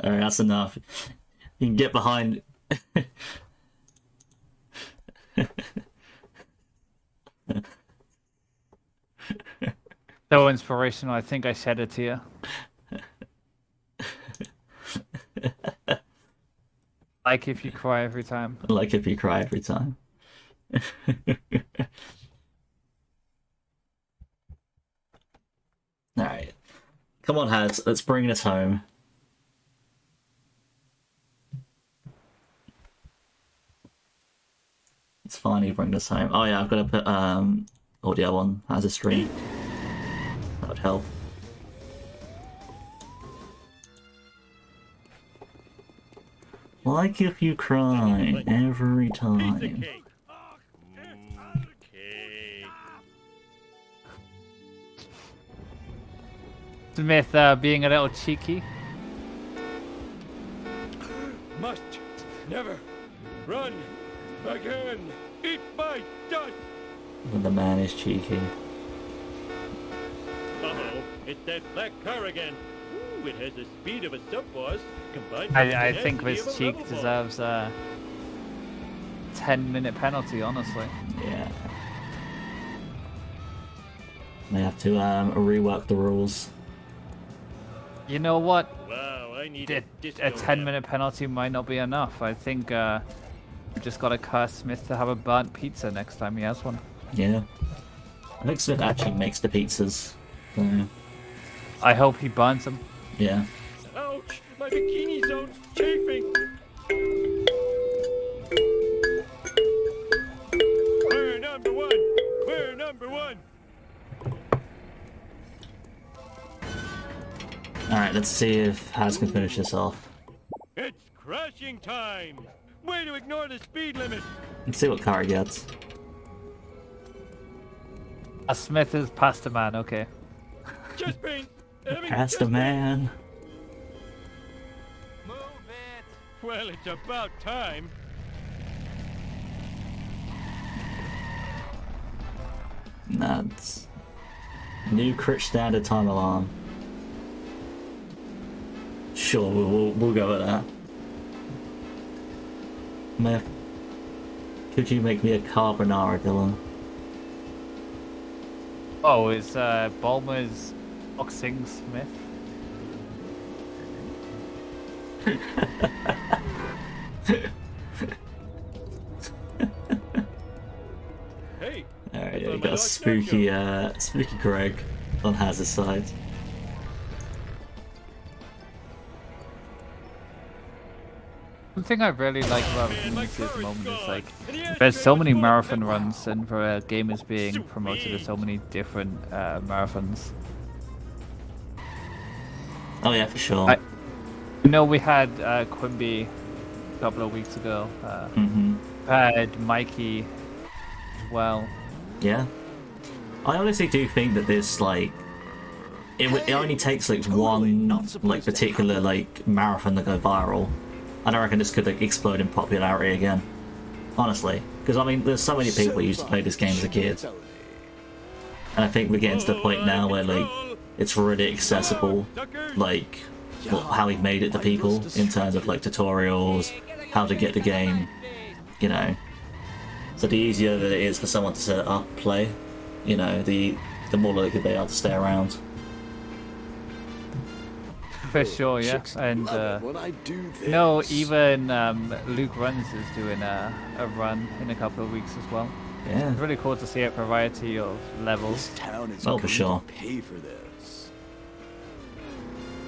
A: Alright, that's enough. You can get behind.
B: So inspirational. I think I said it to you. Like if you cry every time.
A: Like if you cry every time. Alright. Come on, Haz. Let's bring this home. Let's finally bring this home. Oh yeah, I've got to put audio on as a stream. That would help. Like if you cry every
D: Piece of
A: time.
D: cake. Okay.
B: Smith being a little cheeky.
D: Must never run again. Eat my dust.
A: When the man is cheeky.
D: Uh-oh, it's that black car again. Ooh, it has the speed of a sub-boss combined with
B: I
D: the
B: think
D: tenacity
B: this
D: of a
B: cheek
D: level boss.
B: deserves a 10-minute penalty, honestly.
A: Yeah. May have to rework the rules.
B: You know what?
D: Wow, I need
B: A,
D: a
B: a
D: disco
B: 10-minute penalty might not be enough. I think we just got to curse Smith to have a burnt pizza next time he has one.
A: Yeah. I think Smith actually makes the pizzas. So,
B: I hope he burns them.
A: yeah.
D: Ouch! My bikini zone's chafing! We're number one! We're number one!
A: Alright, let's see if Haz can finish this off.
D: It's crashing time! Way to ignore the speed limit!
A: Let's see what car he gets.
B: A Smith is pasta man. Okay.
D: Just paint. I mean,
A: Pasta
D: just
A: man.
B: Move it.
D: Well, it's about time.
A: Nuts. New crit standard time alarm. Sure, we'll go with that. Could you make me a carbonara, Dylan?
B: Oh, is Bulmer's boxing Smith?
D: Hey.
A: Alright,
D: I
A: we
D: thought
A: got
D: my
A: a
D: dog
A: spooky Greg on Hazard's side.
B: One thing I really like about the community at the moment is like there's so many marathon runs and for gamers being promoted to so many different marathons.
A: Oh yeah, for sure.
B: You know, we had Quimby a couple of weeks ago. Had Mikey as well.
A: Yeah. I honestly do think that this, like, it only takes like one like particular like marathon to go viral, and I reckon this could like explode in popularity again. Honestly, because I mean, there's so many people who used to play this game as a kid, and I think we're getting to the point now where like it's really accessible, like how he made it to people in terms of like tutorials, how to get the game, you know. So the easier that it is for someone to set up, play, you know, the more likely they are to stay around.
B: For sure, yeah. And
H: when I do this.
B: no, even Luke Runs is doing a run in a couple of weeks as well.
A: Yeah.
B: It's really cool to see a variety of levels.
H: This town is
A: Oh,
H: going
A: for sure.
H: to pay for this.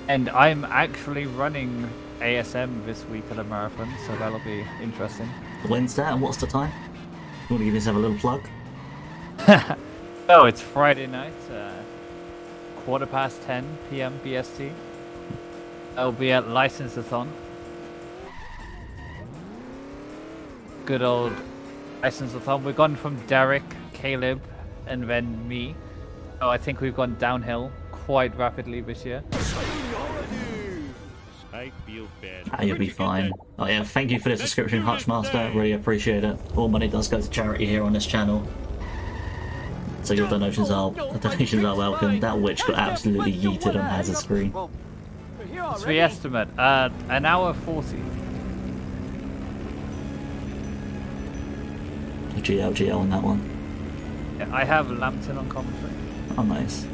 B: And I'm actually running ASM this week at a marathon, so that'll be interesting.
A: When's that and what's the time? You want to give yourself a little plug?
B: Oh, it's Friday night, 10:15 p.m. BST. I'll be at License-a-thon. Good old License-a-thon. We've gone from Derek, Caleb, and then me. Oh, I think we've gone downhill quite rapidly this year.
D: I feel bad.
A: Ah, you'll be fine. Oh yeah, thank you for the subscription, Hutchmaster. Really appreciate it. All money does go to charity here on this channel. So your donations are welcome. That witch got absolutely yeeted on Hazard's screen.
B: What's the estimate? An hour 40.
A: GL on that one.
B: I have Lambton on commentary.
A: Oh nice.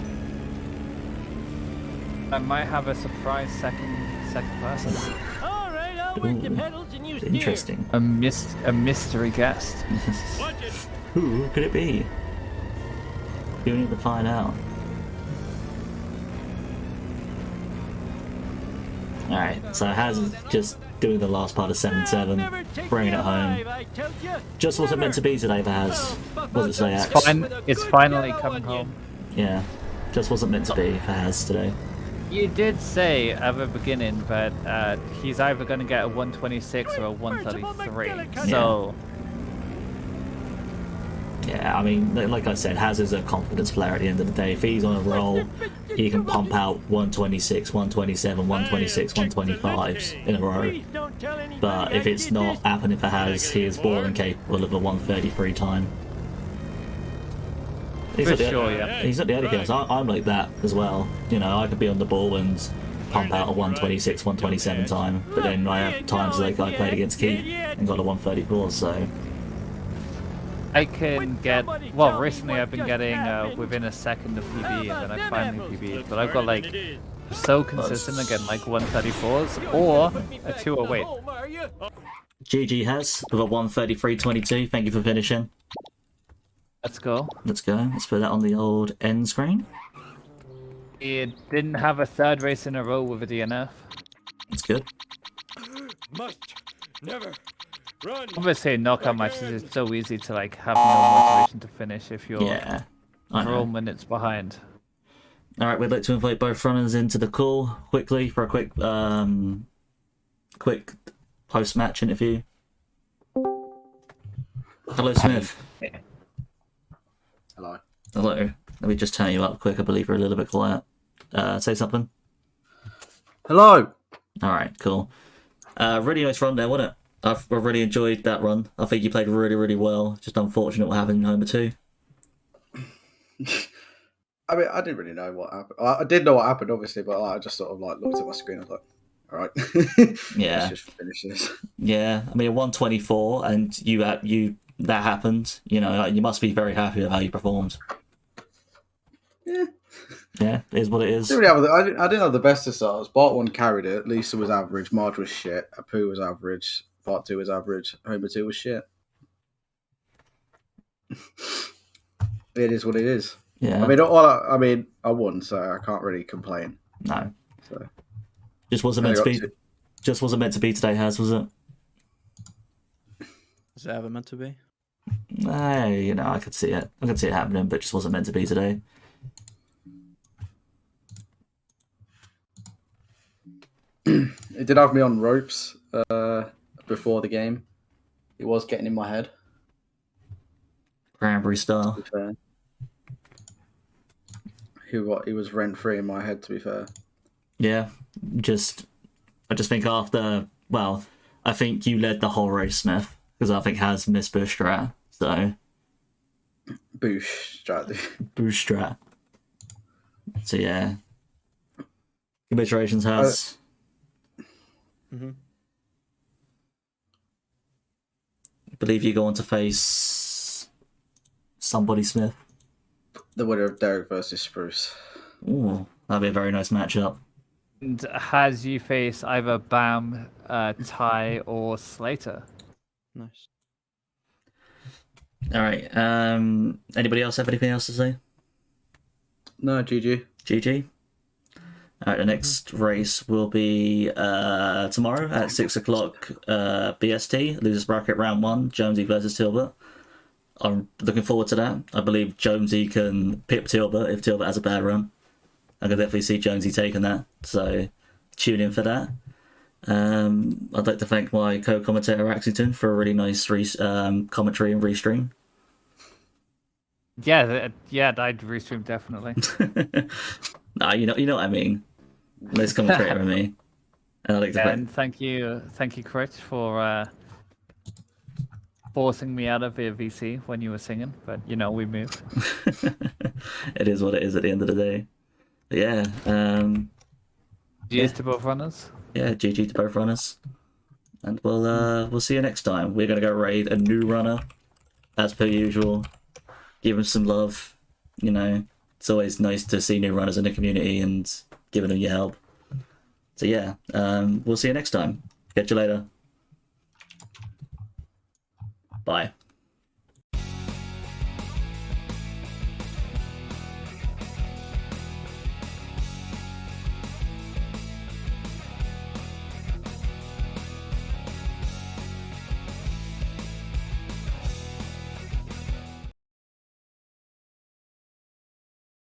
B: I might have a surprise second person.
D: All right, I'll work the pedals and you steer.
A: Interesting.
B: A mystery guest.
D: Watch it.
A: Who could it be? You need to find out. Alright, so Hazard's just doing the last part of 7-7, bringing it home. Just wasn't meant to be today for Haz. Was it today, Axe?
B: It's finally coming home.
A: Yeah, just wasn't meant to be for Haz today.
B: You did say at the beginning that he's either going to get a 126 or a 133. So
A: Yeah, I mean, like I said, Haz is a confidence player at the end of the day. If he's on a roll, he can pump out 126, 127, 126, 125s in a row. But if it's not happening for Haz, he is more than capable of a 133 time. He's not the only person. I'm like that as well. You know, I could be on the ball and pump out a 126, 127 time, but then I have times like I played against Keith and got a 134, so...
B: I can get, well, recently I've been getting within a second of PB, and then I finally PB'd, but I've got like, so consistent I get like 134s or a 208.
A: GG Haz with a 133.22, thank you for finishing.
B: Let's go.
A: Let's go, let's put that on the old end screen.
B: It didn't have a third race in a row with a DNF.
A: That's good.
D: Must never run.
B: Obviously, knockout matches is so easy to like have no motivation to finish if you're several minutes behind.
A: Alright, we'd like to invite both runners into the call quickly for a quick post-match interview. Hello, Smith.
C: Hello.
A: Hello. Let me just turn you up quick. I believe you're a little bit quiet. Say something.
C: Hello.
A: All right, cool. Really nice run there, wasn't it? I've really enjoyed that run. I think you played really, really well. Just unfortunate what happened in Homer 2.
C: I mean, I didn't really know what happened. I did know what happened, obviously, but I just sort of like looked at my screen. I was like, "All right,
A: Yeah.
C: let's just finish this."
A: Yeah, I mean, 124, and that happened. You know, you must be very happy with how you performed.
C: Yeah,
A: Yeah, it is what it is.
C: I didn't have the best of starts. Part 1 carried it. Lisa was average. Marge was shit. Apu was average. Part 2 was average. Homer 2 was shit. It is what it is.
A: Yeah.
C: I mean, I won, so I can't really complain.
A: No.
C: So
A: Just wasn't meant to be. Just wasn't meant to be today, Has, was it?
I: Is it ever meant to be?
A: Hey, you know, I could see it. I could see it happening, but it just wasn't meant to be today.
C: It did have me on ropes before the game. It was getting in my head.
A: Cranberry Star.
C: To be fair. He was rent free in my head. To be fair.
A: Yeah, I just think after, well, I think you led the whole race, Smith, because I think Has missed Bush Strat, so.
C: Boosh strategy.
A: Bush Strat. So yeah. Congratulations, Has. I believe you go on to face somebody, Smith.
C: The winner of Derek versus Spruce.
A: Ooh, that'd be a very nice matchup.
B: And Has you face either Bam, Ty, or Slater?
I: Nice.
A: All right. Anybody else have anything else to say?
C: No, GG.
A: GG. All right. The next race will be tomorrow at 6 o'clock BST. Losers bracket round 1. Jonesy versus Tilbert. I'm looking forward to that. I believe Jonesy can pip Tilbert if Tilbert has a bad run. I can definitely see Jonesy taking that. So tune in for that. I'd like to thank my co-commentator Axington for a really nice commentary and restream.
B: Yeah, I'd restream definitely.
A: Nah, you know what I mean. Nice commentator with me. And I'd like to
B: And thank you, Chris, for forcing me out of the VC when you were singing. But you know, we moved.
A: It is what it is at the end of the day. But yeah.
B: Cheers to both runners.
A: Yeah, GG to both runners. And we'll see you next time. We're gonna go raid a new runner, as per usual. Give him some love. You know, it's always nice to see new runners in the community and giving them your help. So yeah, we'll see you next time. Catch you later. Bye.